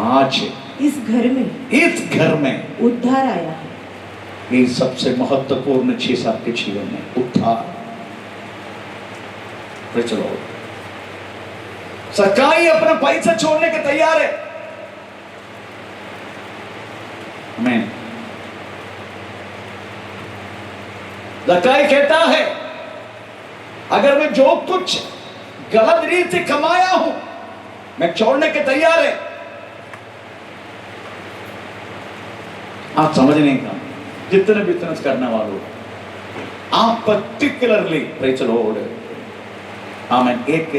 B: आज इस घर में उद्धार आया है।
A: ये सबसे महत्वपूर्ण चीज आपके जीवन में, उद्धार। चलो, सकाई अपना पैसा छोड़ने के तैयार है। आमीन। सकाई कहता है, अगर मैं जो कुछ गलत रीत से कमाया हूं मैं छोड़ने के तैयार है। आप समझने का, जितने बिजनेस करने वालों, आप पर्टिकुलरली प्रेज़ द लॉर्ड आमीन एक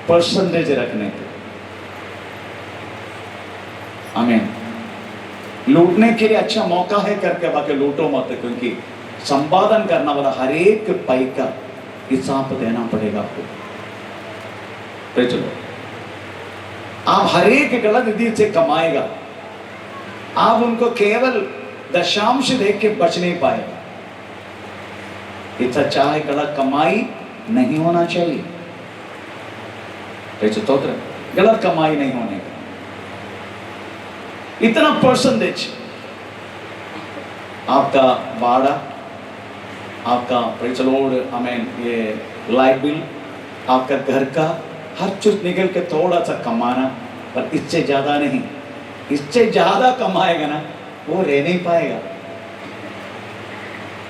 A: परसेंटेज रखने के, आमीन। लूटने के लिए अच्छा मौका है करके बाकी लूटो मत, क्योंकि संपादन करना वाला हर एक पाई का हिसाब देना पड़ेगा आपको। Praise the Lord. आप हर एक गलत रीति से कमाएगा, आप उनको केवल दशांश देख के बच नहीं पाएगा। इतना चाहे गलत कमाई नहीं होना चाहिए। गलत कमाई नहीं होने का। इतना परसेंटेज आपका भाड़ा, आपका प्रेज़ द लॉर्ड, आमीन, ये लाइट बिल, आपका घर का हर चीज निकल के थोड़ा सा कमाना, पर इससे ज्यादा नहीं। इससे ज्यादा कमाएगा ना वो रह नहीं पाएगा।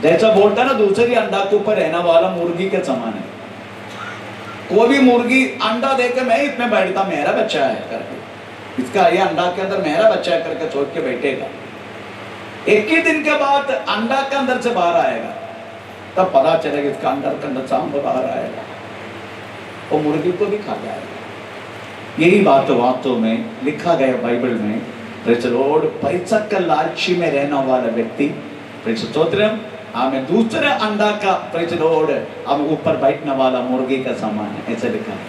A: जैसा बोलता ना, दूसरी अंडा के ऊपर रहने वाला मुर्गी के समान है। कोई भी मुर्गी अंडा देकर मैं इसमें बैठता, मेरा बच्चा है करके, इसका ये अंडा के अंदर मेरा बच्चा है करके सोच के बैठेगा। एक ही दिन के बाद अंडा के अंदर से बाहर आएगा, तब पता चलेगा इसका अंदर सांप बाहर आएगा, वो मुर्गी को भी खा जाएगा। यही बात वास्तव में लिखा गया बाइबल में। प्रेज़ द लॉर्ड, पैसा का लालची में रहने वाला व्यक्ति, प्रेज़ द लॉर्ड, हमें दूसरे अंडा का, प्रेज़ द लॉर्ड, हम ऊपर बैठने वाला मुर्गी का समान है, ऐसा लिखा है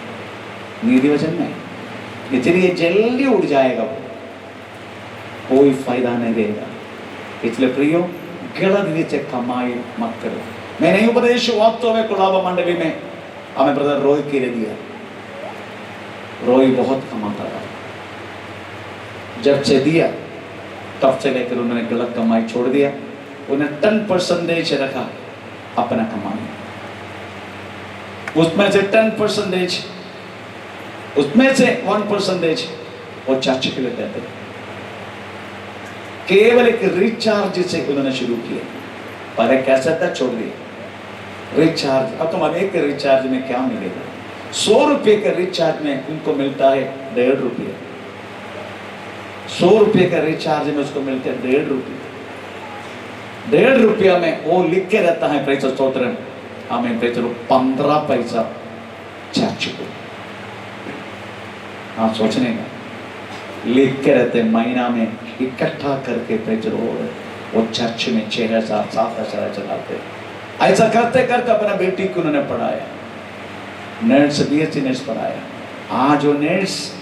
A: नीति वचन में। इसलिए जल्दी उड़ जाएगा वो, कोई फायदा नहीं देगा। इसलिए प्रियो, गलत रीति कमाई मत करो। मैंने उपदेश वास्तव में कुलाबा मंडली में हमें ब्रदर रोय के लिए दिया। रोय बहुत कमाता था, जब से दिया तब से लेकर उन्होंने गलत कमाई छोड़ दिया। उन्हें 10% रखा अपना कमाई, उसमें से 10%, उसमें से 1% वो चर्च के लिए देते। केवल एक रिचार्ज से उन्होंने शुरू किया, पर एक कैसा था छोड़ दिया रिचार्ज। अब तुम एक रिचार्ज में क्या मिलेगा? 100 रुपये के रिचार्ज में उनको मिलता है 1.5 रुपये। 100 रुपये का रिचार्ज में उसको मिलते हैं 1.5 रुपये। 1.5 रुपया में वो लिख के रहता है, प्रेज़ द स्तोत्रम, हमें प्रेज़ द लॉर्ड, 15 पैसा चर्च को। हाँ, सोचने का लिख के रहते, महीना में इकट्ठा करके प्रेज़ द लॉर्ड वो चर्च में 6,000 7,000 चलाते। ऐसा करते करते अपना बेटी को उन्होंने पढ़ाया, नर्स, BSc नर्स पढ़ाया। आज वो नर्स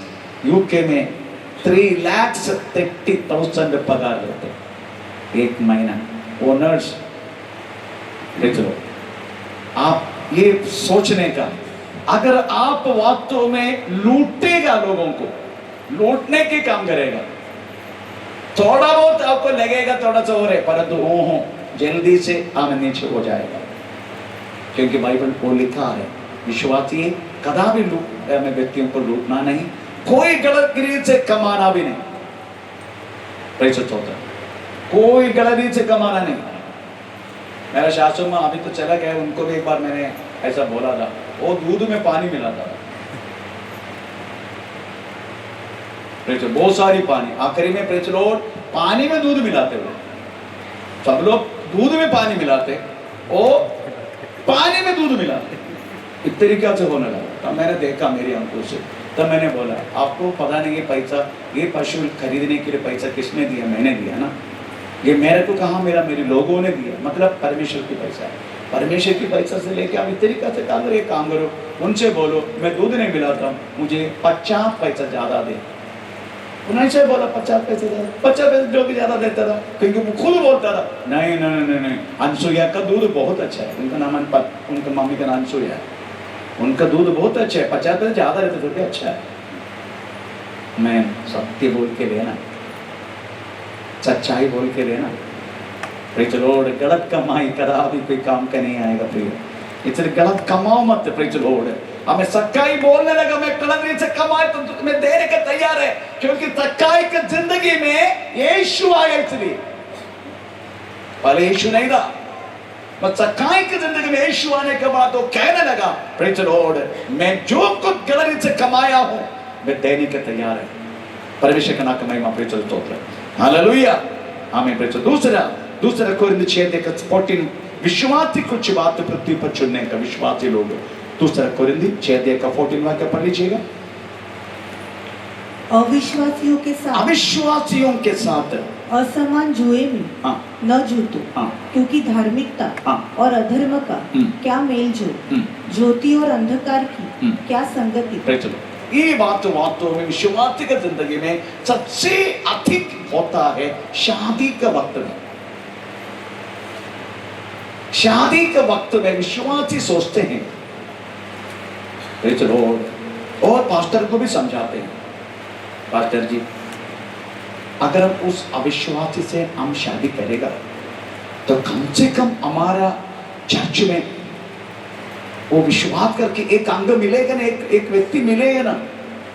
A: यूके में 3,30,000 पगार लेते एक महीना, वो नर्स। देख लो, आप ये सोचने का, अगर आप वास्तव में लूटेगा, लोगों को लूटने के काम करेगा, थोड़ा बहुत आपको लगेगा थोड़ा सा हो रहे, परंतु वो जल्दी से आप नीचे हो जाएगा। क्योंकि बाइबल को लिखा है, विश्वासी कदापि व्यक्तियों को लूटना नहीं, कोई गलत रीति से कमाना भी नहीं। प्रेज़ द लॉर्ड, कोई गलत रीति से कमाना नहीं। मेरा सासू माँ अभी तो चला गया, उनको भी एक बार मैंने ऐसा बोला था, वो दूध में पानी मिलाता था, बहुत सारी पानी, आखिरी में प्रेज़ द लॉर्ड पानी में दूध मिलाते हुए, सब लोग दूध में पानी मिलाते, वो पानी में दूध मिलाते, इस तरीके से होने लगा। तब मैंने देखा मेरी आंखों से, तब मैंने बोला, आपको पता नहीं ये पैसा, ये पशु खरीदने के लिए पैसा किसने दिया? मैंने दिया ना। ये मेरे को कहा, मेरे लोगों ने दिया, मतलब परमेश्वर की पैसा है। परमेश्वर की पैसा से लेके आप इस तरीके से काम करो, उनसे बोलो मैं दूध नहीं मिलाता हूँ, मुझे 50 पैसा ज्यादा दे। उन्होंने से बोला 50 पैसे ज्यादा, 50 पैसे जो भी ज्यादा देता था, क्योंकि वो खुद बोलता था, नहीं नहीं नहीं नहीं, अनसुईया का दूध बहुत अच्छा है, उनका नाम, उनका मम्मी का नाम अनसुईया है, उनका दूध बहुत अच्छा है, 50 पैसे ज्यादा रहते तो भी अच्छा है। मैं सत्य बोल के लेना, सच्चाई बोल के लेना। प्रेज़ द लॉर्ड, गलत कमाई कदापि कोई काम का नहीं आएगा प्रिय, इसलिए गलत कमाओ मत। प्रेज़ द लॉर्ड, हमें सच्चाई बोलने लगा, मैं गलत रीति से कमाए तो तुम्हें देने का तैयार है, क्योंकि सच्चाई की जिंदगी में यीशु आया, इसलिए पहले यीशु नहीं था, बस सच्चाई की जिंदगी में यीशु आने के बाद वो कहने लगा, प्रेज़ द लॉर्ड, मैं जो कुछ गलत रीति से कमाया हूं मैं देने के तैयार है। परमेश्वर का नाम कमाई, प्रेज़ द लॉर्ड, हालेलुया, आमीन। Praise the Lord. दूसरा कोरिन्थियों 6:14, विश्वासी कुछ बात पृथ्वी पर चुनने का, विश्वासी लोग। दूसरा कोरिन्थियों 6:14 वाक्य पढ़ लीजिएगा।
B: अविश्वासियों के साथ असमान जुए में न जुटो, क्योंकि धार्मिकता और अधर्म का क्या मेल जोल, ज्योति और अंधकार की क्या संगति।
A: ये बात वास्तव में विश्वासी की जिंदगी में सबसे अधिक होता है शादी के वक्त में। शादी के वक्त में विश्वासी सोचते हैं, प्रेज़ द लॉर्ड, और पास्टर को भी समझाते हैं, पास्टर जी अगर हम उस अविश्वासी से हम शादी करेगा तो कम से कम हमारा चर्च में वो विश्वास करके एक अंग मिलेगा ना, एक व्यक्ति मिलेगा ना।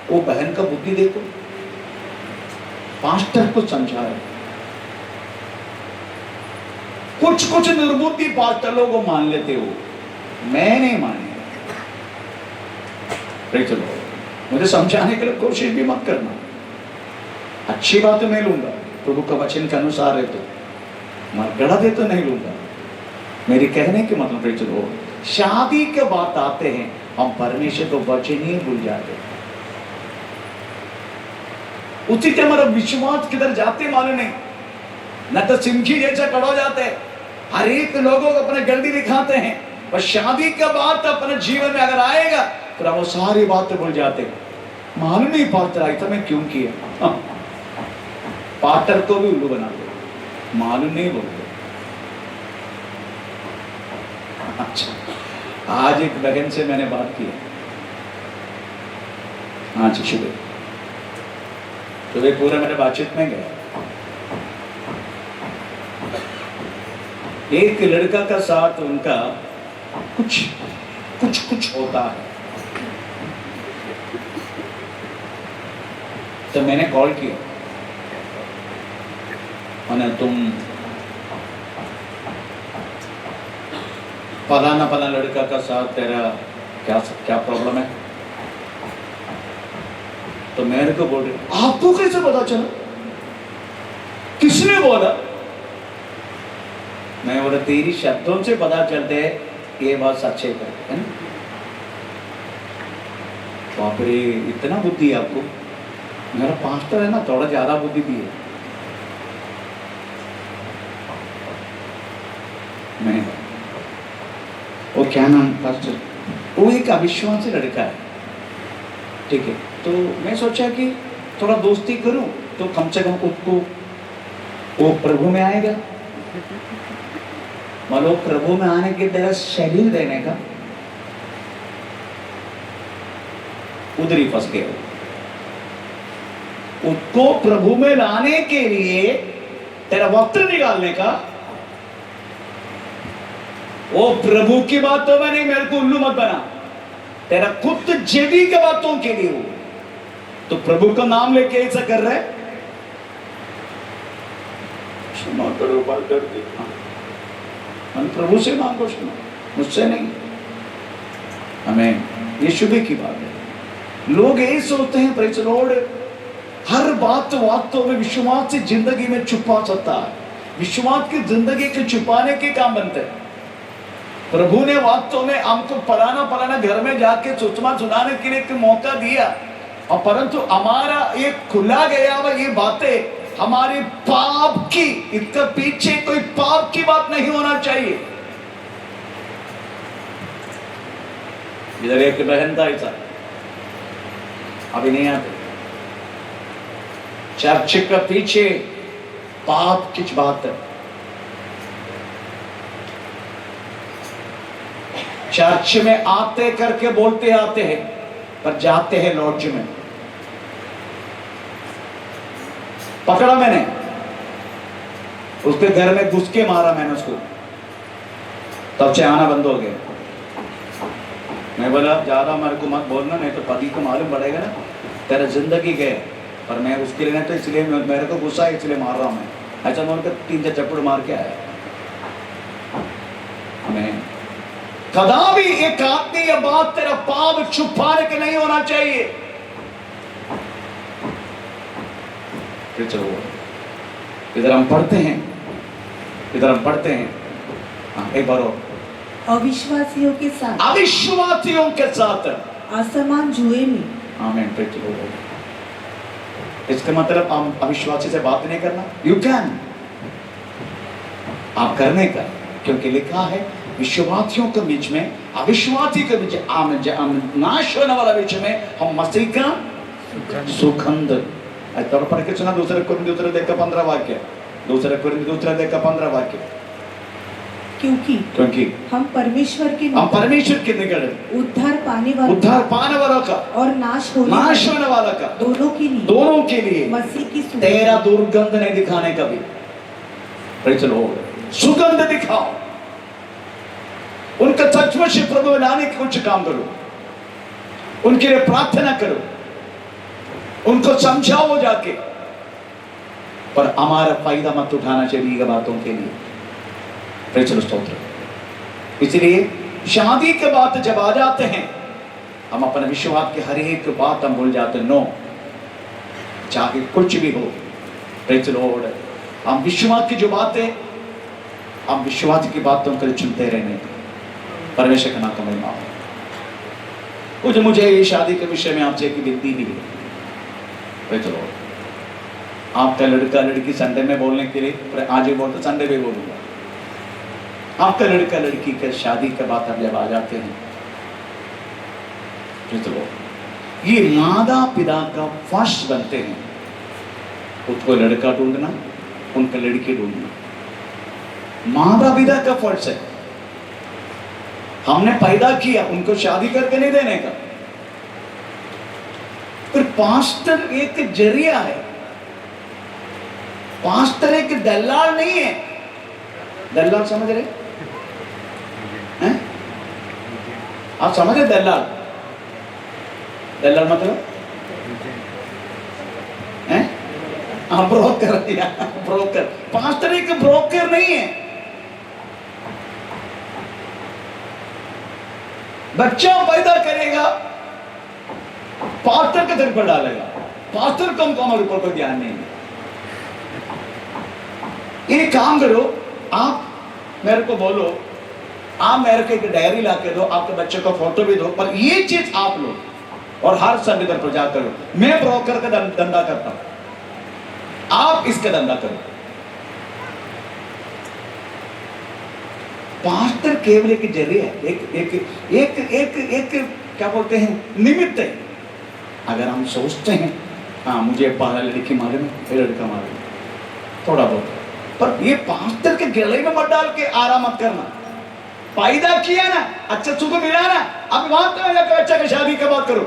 A: वो बहन का बुद्धि देखो, पास्टर को समझाए। कुछ निर्बुद्धि पास्टर लोग मान लेते हो, मैं नहीं मानेगा। चलो मुझे समझाने के लिए कोशिश भी मत करना, अच्छी बात मैं लूंगा, प्रभु का वचन के अनुसार है तो, मरगड़ा दे तो नहीं लूंगा। मेरी कहने के मतलब चलो शादी के बात आते हैं हम परमेश्वर को वचन ही भूल जाते हैं। उसी के हमारा विश्वास किधर जाते मालूम नहीं, न तो सिमखी जैसा खड़ा हो जाते हैं, हर एक लोगों को अपने गलती दिखाते हैं, और शादी के बाद अपने जीवन में अगर आएगा तो वो सारी बातें भूल जाते हैं। मालूम नहीं पास्टर ऐसा मैं क्यों किया, पास्टर को भी उल्लू बना दो, मालूम नहीं बोलते। अच्छा आज एक बहन से मैंने बात की, आज सुबह तो वे पूरा मेरे बातचीत में गया। एक लड़का का साथ उनका कुछ होता है, तो मैंने कॉल किया, मैंने तुम फलाना लड़का का साथ तेरा क्या प्रॉब्लम है, तो मेरे को बोल रहे आपको कैसे पता चला, किसने बोला। मैं बोला तेरी शब्दों से पता चलते है ये बात सच्चे है ना। बाप रे इतना बुद्धि है आपको, मेरा पास्टर है ना थोड़ा ज्यादा बुद्धि भी है। मैं वो क्या नाम पास्टर, वो एक अविश्वासी लड़का है, ठीक है। तो मैं सोचा कि थोड़ा दोस्ती करूं तो कम से कम उसको वो प्रभु में आएगा, मतलब प्रभु में आने की तरह शरीर देने का, उधर ही फंस गए। उसको प्रभु में लाने के लिए तेरा वक्त निकालने का, वो प्रभु की बातों में नहीं, मेरे को उल्लू मत बना, तेरा खुद जेबी के बातों के लिए हो तो प्रभु का नाम लेके ऐसा कर रहे, क्षमा करो पास्टर जी, हम प्रभु से मांगो क्षमा, मुझसे नहीं। हमें यीशु भी की बात है। लोग यही सोचते हैं प्रेज़ द लॉर्ड, हर बात वास्तव में विश्वास से जिंदगी में छुपा सकता है, विश्वास की जिंदगी के छुपाने के काम बनते हैं। प्रभु ने वास्तव में हमको पलाना घर में जाके सुषमा सुनाने के लिए एक मौका दिया, और परंतु हमारा ये खुला गया हुआ ये बातें हमारे पाप की, इसके पीछे कोई पाप की बात नहीं होना चाहिए। इधर एक बहन था ऐसा, अभी नहीं आते, चर्च के पीछे पाप की बात है। चर्च में आते करके बोलते आते हैं पर जाते हैं लॉज में। पकड़ा मैंने, उसके घर में घुस के मारा मैंने उसको, तब से आना बंद हो गया। मैं बोला ज्यादा मेरे को मत बोलना, नहीं तो पति को मालूम पड़ेगा ना तेरा जिंदगी गए, पर मैं उसके लिए नहीं तो इसलिए मेरे को गुस्सा है इसलिए मार रहा हूं मैं। ऐसा मैं उनका 3-4 चप्पड़ मार के आया। हमें कदापि एक आदमी या बात तेरा पाप छुपाने के नहीं होना चाहिए। चलो इधर हम पढ़ते हैं, हाँ एक बार और,
B: अविश्वासियों के साथ असमान जुए में।
A: आमीन। चलो इसका मतलब हम अविश्वासी से बात नहीं करना, यू कैन आप करने का, क्योंकि लिखा है विश्वासियों के बीच में, अविश्वासी के बीच नाश होने वाला बीच में हम मसीह का सुगंध। तौर पर के सुना दूसरे 2 देख का 15 वाक्य, दूसरे 2 देख का 15 वाक्य,
B: क्योंकि हम परमेश्वर के
A: हम परमेश्वर के निकट
B: उद्धार पाने
A: वालों का
B: और नाश होने
A: वाला का
B: दोनों के लिए
A: मसीह
B: की
A: तेरा दुर्गंध नहीं दिखाने का भी। Praise the Lord। सुगंध दिखाओ, उनका सचमुच प्रभु में लाने के कुछ काम करो, उनके लिए प्रार्थना करो, उनको समझाओ जाके, पर हमारा फायदा मत उठाना चाहिए बातों के लिए। Praise the Lord, स्तोत्र। इसलिए शादी के बाद जब आ जाते हैं हम अपने विश्वास की हर एक बात हम भूल जाते हैं। नो, चाहे कुछ भी हो, Praise the Lord, हम विश्वास की जो बातें, हम विश्वास की बातों को चुनते रहने, परमेश्वर का नाम का महिमा हो। मुझे ये शादी के विषय में आपसे एक विनती भी है। Praise the Lord, आपका लड़का लड़की संडे में बोलने के लिए, पर आज ही बोलते संडे में बोलूंगा। आपका लड़का लड़की के शादी के बाद अब जब आ जाते हैं, Praise the Lord, ये माता पिता का फर्स्ट बनते हैं। उसको लड़का ढूंढना, उनका लड़की ढूंढना माता पिता का फर्ज है। हमने पैदा किया, उनको शादी करके नहीं देने का। फिर पास्टर एक जरिया है, पास्टर एक दलाल नहीं है। दलाल समझ रहे हैं? आप समझ रहे? दलाल, दलाल मतलब हैं? हाँ, ब्रोकर, ब्रोकर। पास्टर एक ब्रोकर नहीं है। बच्चा पैदा करेगा, पास्टर के सिर पर डालेगा। पास्टर कम हमारे ऊपर कोई ध्यान नहीं है। एक काम करो, आप मेरे को बोलो, आप मेरे को एक डायरी ला के दो, आपके बच्चे को फोटो भी दो, पर ये चीज आप लो और हर संडे पर प्रचार करो, मैं ब्रोकर का धंधा करता हूं, आप इसका धंधा करो। पास्टर केवल एक जरिया है, एक एक एक एक एक क्या बोलते हैं, निमित्त है। अगर हम सोचते हैं हाँ मुझे पहला लड़की मालूम है, लड़का मालूम है, थोड़ा बहुत, पर ये पास्टर के गले में मत डाल के आराम मत करना। पैदा किया ना, अच्छा सुख मिला ना, अब वहां तो अच्छा की शादी की बात करो।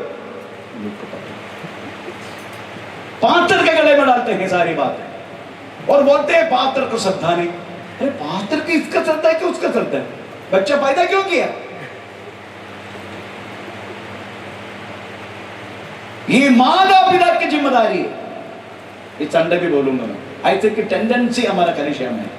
A: पास्टर के गले में डालते हैं सारी बातें और बोलते हैं पास्टर को श्रद्धा नहीं। अरे पास्टर की इसका श्रद्धा है कि उसका श्रद्धा है? बच्चा पैदा क्यों किया? ये माता पिता की जिम्मेदारी है। इस संडे भी बोलूंगा मैं, ऐसे की टेंडेंसी हमारा कलिसिया में है।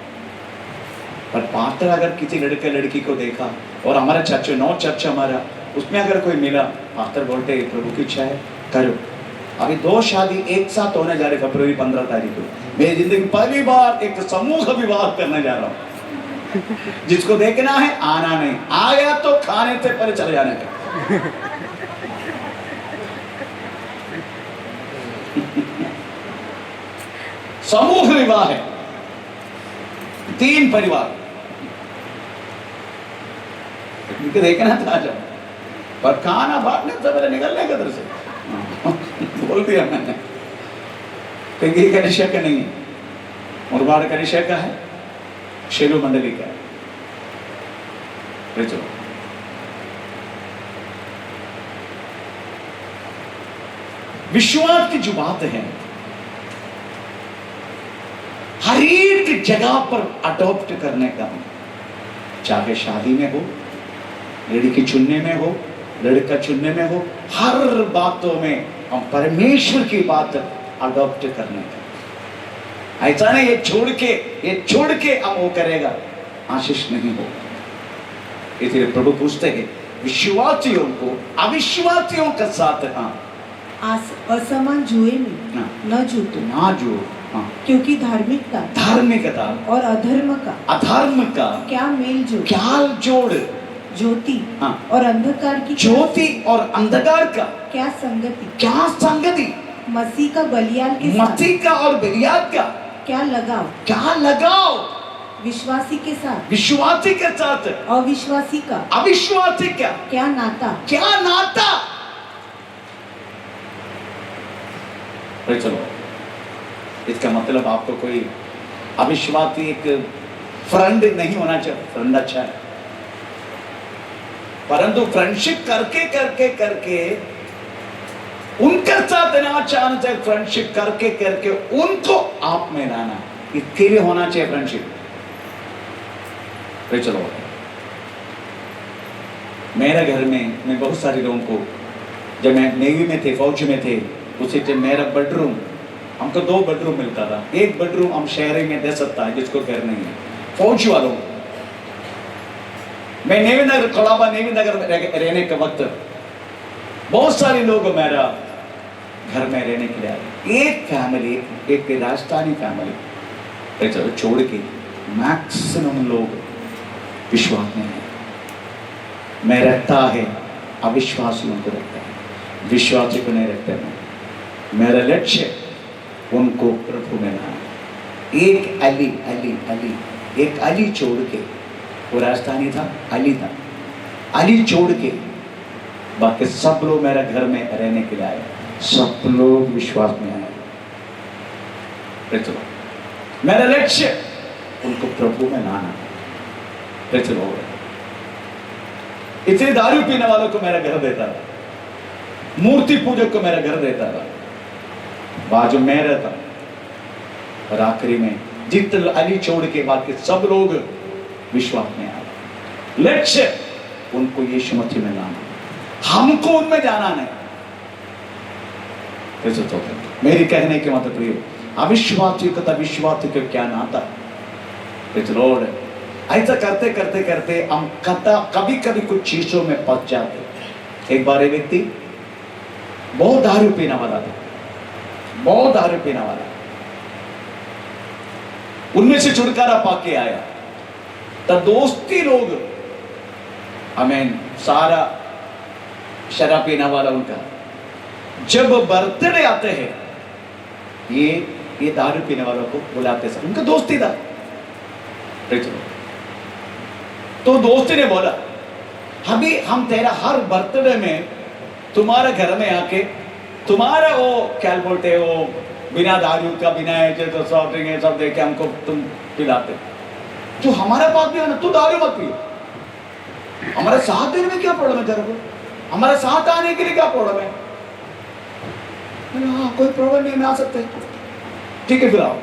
A: पर पास्टर अगर किसी लड़के लड़की को देखा और हमारा चर्च, नौ चर्च हमारा, उसमें अगर कोई मिला, पास्टर बोलते प्रभु की इच्छा है करो। अभी 2 शादी एक साथ होने जा रही फरवरी 15 तारीख को। मेरी जिंदगी पहली बार एक समूह विवाह करने जा रहा हूं। जिसको देखना है आना नहीं, आया तो खाने से पहले चले जाने का। समूह विवाह है, 3 परिवार, इनको देखना था आ जाओ, पर खाना बांटने से पहले निकलने का दर से बोल दिया मैंने, क्योंकि ये कलिसिया का नहीं है, मुरबाड़ कलिसिया का है, शेरू मंडली का है। चलो विश्वास की जो बात है हर एक जगह पर अडॉप्ट करने का, चाहे शादी में हो, लड़की चुनने में हो, लड़का चुनने में हो, हर बातों में हम परमेश्वर की बात अडॉप्ट करने का। ऐसा नहीं ये छोड़ के हम वो करेगा, आशीष नहीं हो। इसलिए प्रभु पूछते हैं विश्वासियों को अविश्वासियों के साथ
B: असमान जुए में न जुटो, क्योंकि धार्मिकता और अधर्म का क्या मेल जोड़, ज्योति और अंधकार का क्या संगति, मसीह का और बलियाद का क्या लगाव, विश्वासी के साथ अविश्वासी का क्या नाता।
A: चलो इसका मतलब आपको कोई अविश्वासी एक फ्रेंड नहीं होना चाहिए, फ्रेंड अच्छा है, परंतु फ्रेंडशिप करके करके करके उनके साथ रहना चाहना चाहिए, फ्रेंडशिप करके करके उनको आप में लाना, इसके लिए होना चाहिए फ्रेंडशिप। तो चलो, मेरे घर में मैं बहुत सारे लोगों को, जब मैं नेवी में थे, फौज में थे, उसी टाइम मेरा बेडरूम, हमको 2 बेडरूम मिलता था। एक बेडरूम हम शहर में दे सकता है जिसको घर नहीं है, फौज वालों। मैं नेवी नगर, कोलाबा नेवी नगर में रहने के वक्त बहुत सारे लोग मेरा घर में रहने के लिए आए। एक फैमिली, एक राजस्थानी फैमिली, चलो छोड़ के मैक्सिमम लोग विश्वास में है। मैं रखता है अविश्वासियों को रखता है, विश्वासी को नहीं रखता मैं। मेरा लक्ष्य उनको प्रभु में लाना। एक अली अली अली एक अली छोड़ के, वो राजस्थानी था, अली था, अली छोड़ के बाकी सब लोग मेरा घर में रहने के लिए आए, सब लोग विश्वास में आए। चलो, मेरा लक्ष्य उनको प्रभु में लाना। चलो, इसलिए दारू पीने वालों को मेरा घर देता था, मूर्ति पूजक को मेरा घर देता था, बाजू में रहता। और आखिरी में जितने अली छोड़ के बाकी सब लोग विश्वास में आए। लक्ष्य उनको यीशु मसीह में लाना, हमको उनमें जाना नहीं। तो मेरी कहने के मतलब प्रिय, अविश्वासी को विश्वासी को क्या नाता। लॉर्ड, ऐसा करते करते करते हम कभी कभी कुछ चीजों में फंस जाते। एक बार एक व्यक्ति बहुत दारू पीने वाला था, बहुत दारू पीने वाला, उनमें से छुटकारा पाके आया। तब दोस्ती लोग, हमें सारा शराब पीने वाला उनका, जब बर्थडे आते हैं ये दारू पीने वालों को बुलाते सब, उनका दोस्ती था। तो दोस्ती ने बोला, अभी हम तेरा हर बर्थडे में तुम्हारे घर में आके तुम्हारा वो क्या बोलते हैं, वो बिना दारू का, बिना जो सॉफ्ट ड्रिंक सब देके हमको तुम पिलाते, जो हमारे पास भी है ना, तू दारू मत पियो। हमारे साथ देने में क्या प्रॉब्लम है तेरे को, हमारे साथ आने के लिए क्या प्रॉब्लम है? हाँ, कोई प्रॉब्लम नहीं, मैं आ सकते, ठीक है फिर आओ।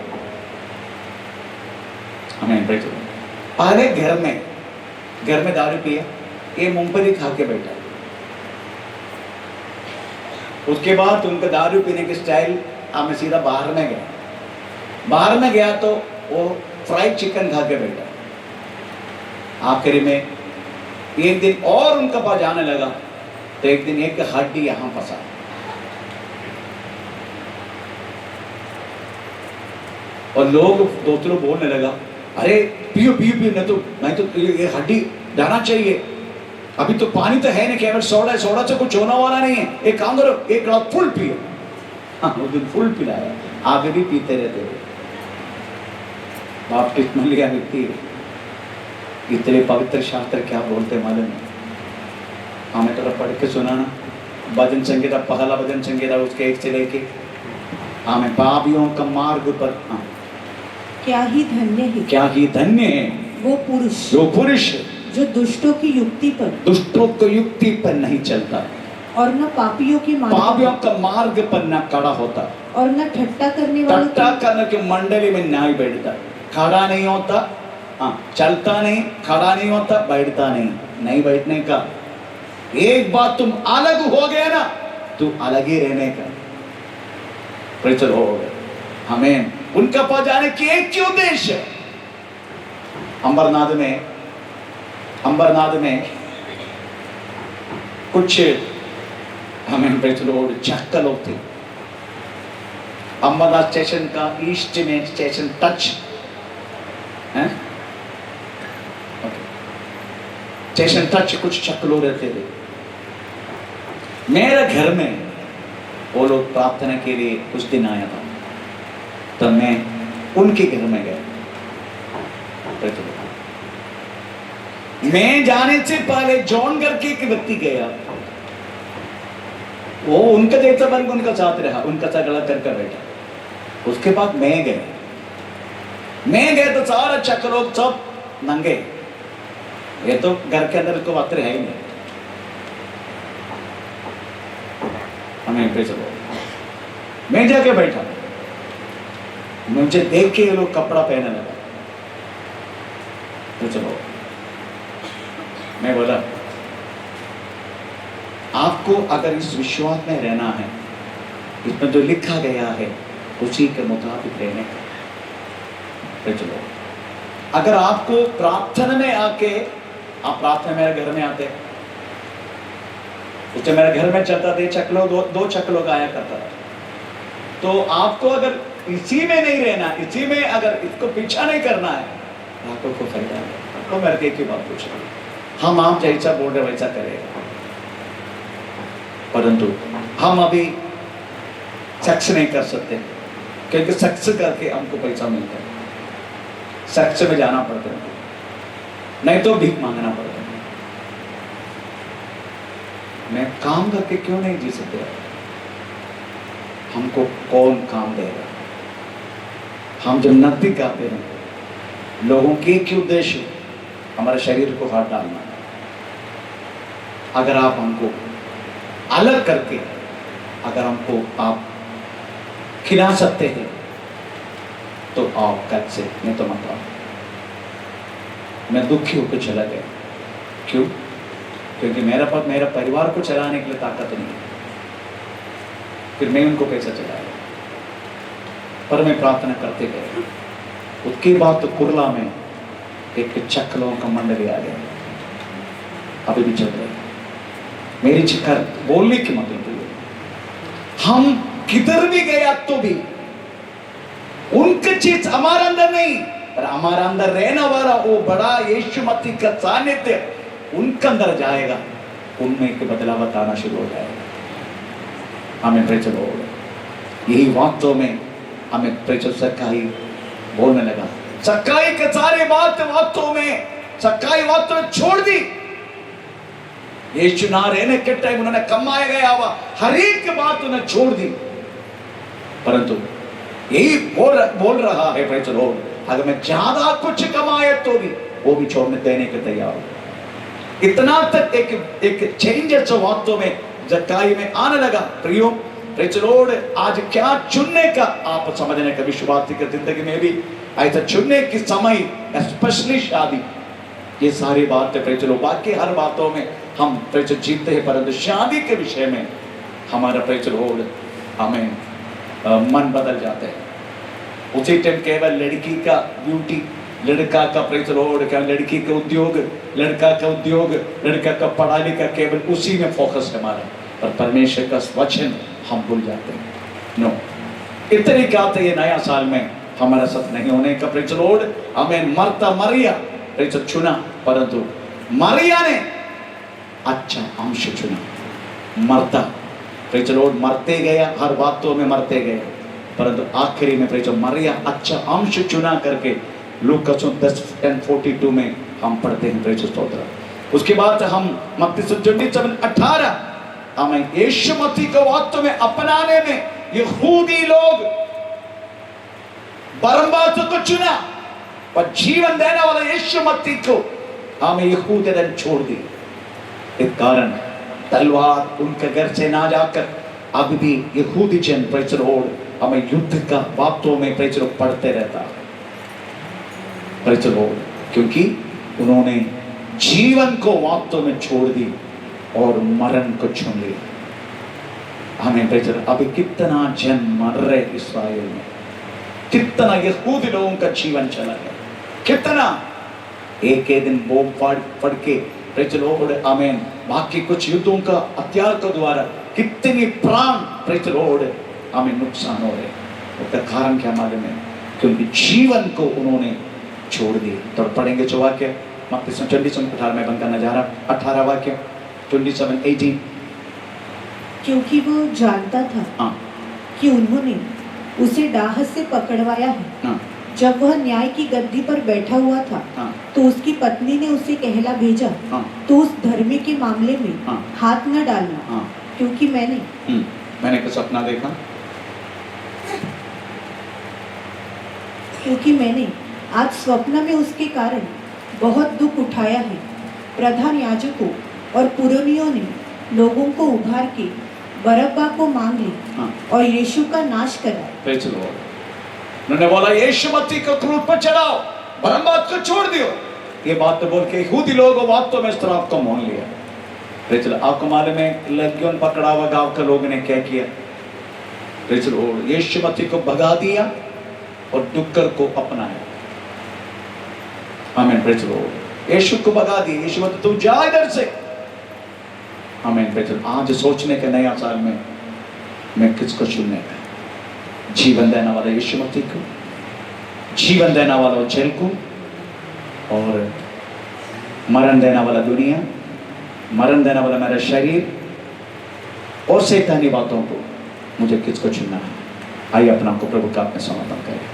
A: हमें पहले घर में दारू पिया, ये मूंगफली खा के बैठा। उसके बाद उनका दारू पीने की स्टाइल, मैं सीधा बाहर में गया तो वो फ्राइड चिकन खा के बैठा। आखिरी में एक दिन और उनका पास जाने लगा तो एक दिन एक हड्डी यहां फंसा। और लोग दोस्तों बोलने लगा, अरे पियो पियो पियो, नहीं तो ये हड्डी जाना चाहिए, अभी तो पानी तो है नहीं, केवल सोडा से कुछ होने वाला नहीं है, एक काम करो, एक ग्लास फुल पियो। हाँ, उस दिन फुल पिलाया, आगे भी पीते रहते हो। बाप्टिस्म लिया व्यक्ति, इतने पवित्र शास्त्र क्या बोलते मालूम है? हमें थोड़ा पढ़ के सुनाना। भजन संगीता, पहला भजन संगीता उसके 1 से लेके, हमें पापियों का मार्ग पर,
B: क्या ही धन्य है वो पुरुष जो दुष्टों की युक्ति पर नहीं चलता, और न पापियों का मार्ग पर न खड़ा होता, और न ठट्टा करने के मंडली में नहीं बैठता। खड़ा नहीं होता, चलता नहीं, खड़ा नहीं होता, बैठता नहीं बैठने का। एक बात तुम अलग हो गया ना, तू अलग ही रहने का प्रचार हो गया। हमें उनका पास जाने की एक ही उद्देश्य। अंबरनाथ में कुछ हमें चक्का लोग थे। अंबरनाथ स्टेशन का ईस्ट में स्टेशन टच है, स्टेशन टच कुछ चक्कर लोग रहते थे। मेरे घर में वो लोग प्रार्थना के लिए कुछ दिन आया था, तब मैं उनके घर में गया। मैं जाने से पहले जॉन करके एक व्यक्ति गया, वो उनका जैसा बन उनका साथ रहा, उनका साथ गला करके बैठा। उसके बाद मैं गया तो सारा चक्कर लोग सब
A: नंगे, ये तो घर के अंदर इसको वस्त्र है ही नहीं। हमें पे चलो, मैं जाके बैठा, मुझे देख के ये लोग कपड़ा पहनने लगा। तो चलो, मैं बोला आपको अगर इस विश्वास में रहना है, इसमें जो लिखा गया है उसी के मुताबिक रहने का। तो चलो, अगर आपको प्रार्थना में आके, आप प्रार्थना मेरे घर में आते, उससे मेरे घर में चलता थे चकलो, दो चकलो गाया करता था। तो आपको अगर इसी में नहीं रहना, इसी में अगर इसको पीछा नहीं करना है, आपको कोई फायदा नहीं। आपको मेरे की बात पूछ रही, हम आप जैसा बोल रहे वैसा करेगा, परंतु हम अभी सेक्स नहीं कर सकते, क्योंकि सेक्स करके हमको पैसा मिलता है, सेक्स में जाना पड़ता है, नहीं तो भीख मांगना पड़ता है। मैं काम करके क्यों नहीं जी सकते? हमको कौन काम देगा? हम जब नृत्य गाते हैं, लोगों के एक ही उद्देश्य हमारे शरीर को हाथ डालना। अगर आप हमको अलग करके, अगर हमको आप खिला सकते हैं तो आप कल से, मैं तो मत आओ। मैं दुखी होकर चला गया, क्यों? क्योंकि मेरे पास मेरा परिवार को चलाने के लिए ताकत नहीं है, फिर मैं उनको पैसा चलाया। पर मैं प्रार्थना करते गए, उसके बाद तो कुरला में एक चक्लों का मंडली आ गया, अभी भी चल रहा है। मेरी चिकर बोलने की मतलब है, हम किधर भी गया तो भी उनकी चीज हमारे अंदर नहीं, पर हमारे अंदर रहने वाला वो बड़ा यीशु मसीह का सानिध्य उनके अंदर जाएगा, उनमें एक बदलाव बताना शुरू हो जाएगा। हमें प्रेचर बोल, यही वाक्यों में हमें प्रेचर सच्चाई बोलने लगा। सच्चाई के सारे बात वाक्यों में, सच्चाई वाक्यों में छोड़ दी। यीशु ना रहने के टाइम उन्होंने कमाया गया हुआ हर एक बात उन्हें छोड़ दी, परंतु यही बोल रहा है प्रेचर बोल, अगर मैं ज्यादा कुछ कमाए तो भी वो भी छोड़ने देने के तैयार हूं। इतना तक एक चेंजेस वाक्यों में जक्काई में आने लगा। प्रियो प्रेचर लॉर्ड, आज क्या चुनने का आप समझने का, विश्वासी की जिंदगी में भी ऐसा चुनने की समय, स्पेशली शादी, ये सारी बातें प्रेचर लॉर्ड, बाकी हर बातों में हम प्रेचर जीतते हैं, परंतु शादी के विषय में हमारा प्रेचर लॉर्ड हमें मन बदल जाते हैं। उसी टाइम केवल लड़की का ब्यूटी, लड़का का प्रेचर लॉर्ड, क्या लड़की का उद्योग, लड़का का उद्योग, लड़का का पढ़ा लिखा, केवल उसी में फोकस है हमारा, पर परमेश्वर का वचन हम भूल जाते हैं। नो, इतनी बात ये नया साल में हमारा साथ नहीं होने का प्रेचर लॉर्ड, हमें मरता मरिया प्रेचर चुना, परंतु मरिया ने अच्छा अंश चुना। मरता प्रेचर लॉर्ड मरते गया, हर बातों में मरते गए, परंतु आखिरी में प्रेचर मरिया अच्छा अंश चुना करके लूका 10:42 में हम पढ़ते हैं प्रेचर स्तोत्र। उसके बाद हम मत्ती 27:18 हमें यीशु मसीह को वास्तव में अपनाने में यहूदी लोग बरअब्बास को चुना, पर जीवन देने वाला यीशु मसीह को हमें यहूदी ने छोड़ दी। इस कारण तलवार उनके घर से ना जाकर अब भी यहूदी जन प्रेचर लॉर्ड हमें युद्ध का बातों में प्रेचर पढ़ते रहता है प्रेचर लॉर्ड, क्योंकि उन्होंने जीवन को वास्तव में छोड़ दी और मरण को चुन लिया। हमें प्रेचर अभी कितना जन मर रहे इस्राएल में, कितना यहूदी लोगों का जीवन चला गया, कितना एक दिन बोम पड़ के प्रेचर लॉर्ड आमीन, बाकी कुछ युद्धों का हथियार के द्वारा कितनी प्राण प्रेचर लॉर्ड हमें नुकसान हो रहे। उसका कारण क्या मालूम है? क्योंकि जीवन को उन्होंने छोड़ दी। तो पढ़ेंगे जो वाक्य मत्ती 27:18 में बंद करना जा रहा, 18 वाक्य 27:18।
B: क्योंकि वो जानता था कि उन्होंने उसे डाह से पकड़वाया है। जब वह न्याय की गद्दी पर बैठा हुआ था तो उसकी पत्नी ने उसे कहला भेजा, तो उस धर्मी के मामले में हाथ न डालना, क्योंकि मैंने कुछ सपना देखा, क्योंकि मैंने आज स्वप्न में उसके कारण बहुत दुख उठाया है। प्रधान याजकों और पुरोनियों ने लोगों को उभार के बरअब्बा को मांग ली
A: हाँ।
B: और यीशु का नाश करा।
A: Praise the Lord. उन्होंने बोला यीशु मसीह को क्रूस पर चढ़ाओ, बरअब्बा को छोड़ दियो। ये बात तो बोल के यहूदी लोगों वास्तव में इस तरह आपको मोल लिया। Praise the Lord. आपको मालूम है लड़कियों पकड़ा हुआ गांव के लोगों ने क्या किया? Praise the Lord. यीशु मसीह को भगा दिया और डुक्कर को अपनाया। आमीन। Praise the Lord. यीशु को भगा दिया। यीशु मसीह तू जा इधर से। आमीन। Praise the Lord. आज सोचने के नया साल में मैं किसको चुनने का? जीवन देने वाला यीशु मसीह को, जीवन देने वाला जेल को, और मरण देने वाला दुनिया, मरण देने वाला मेरा शरीर और शैतानी बातों को, मुझे किसको चुनना है? आइए अपना को प्रभु का में समर्पण करें।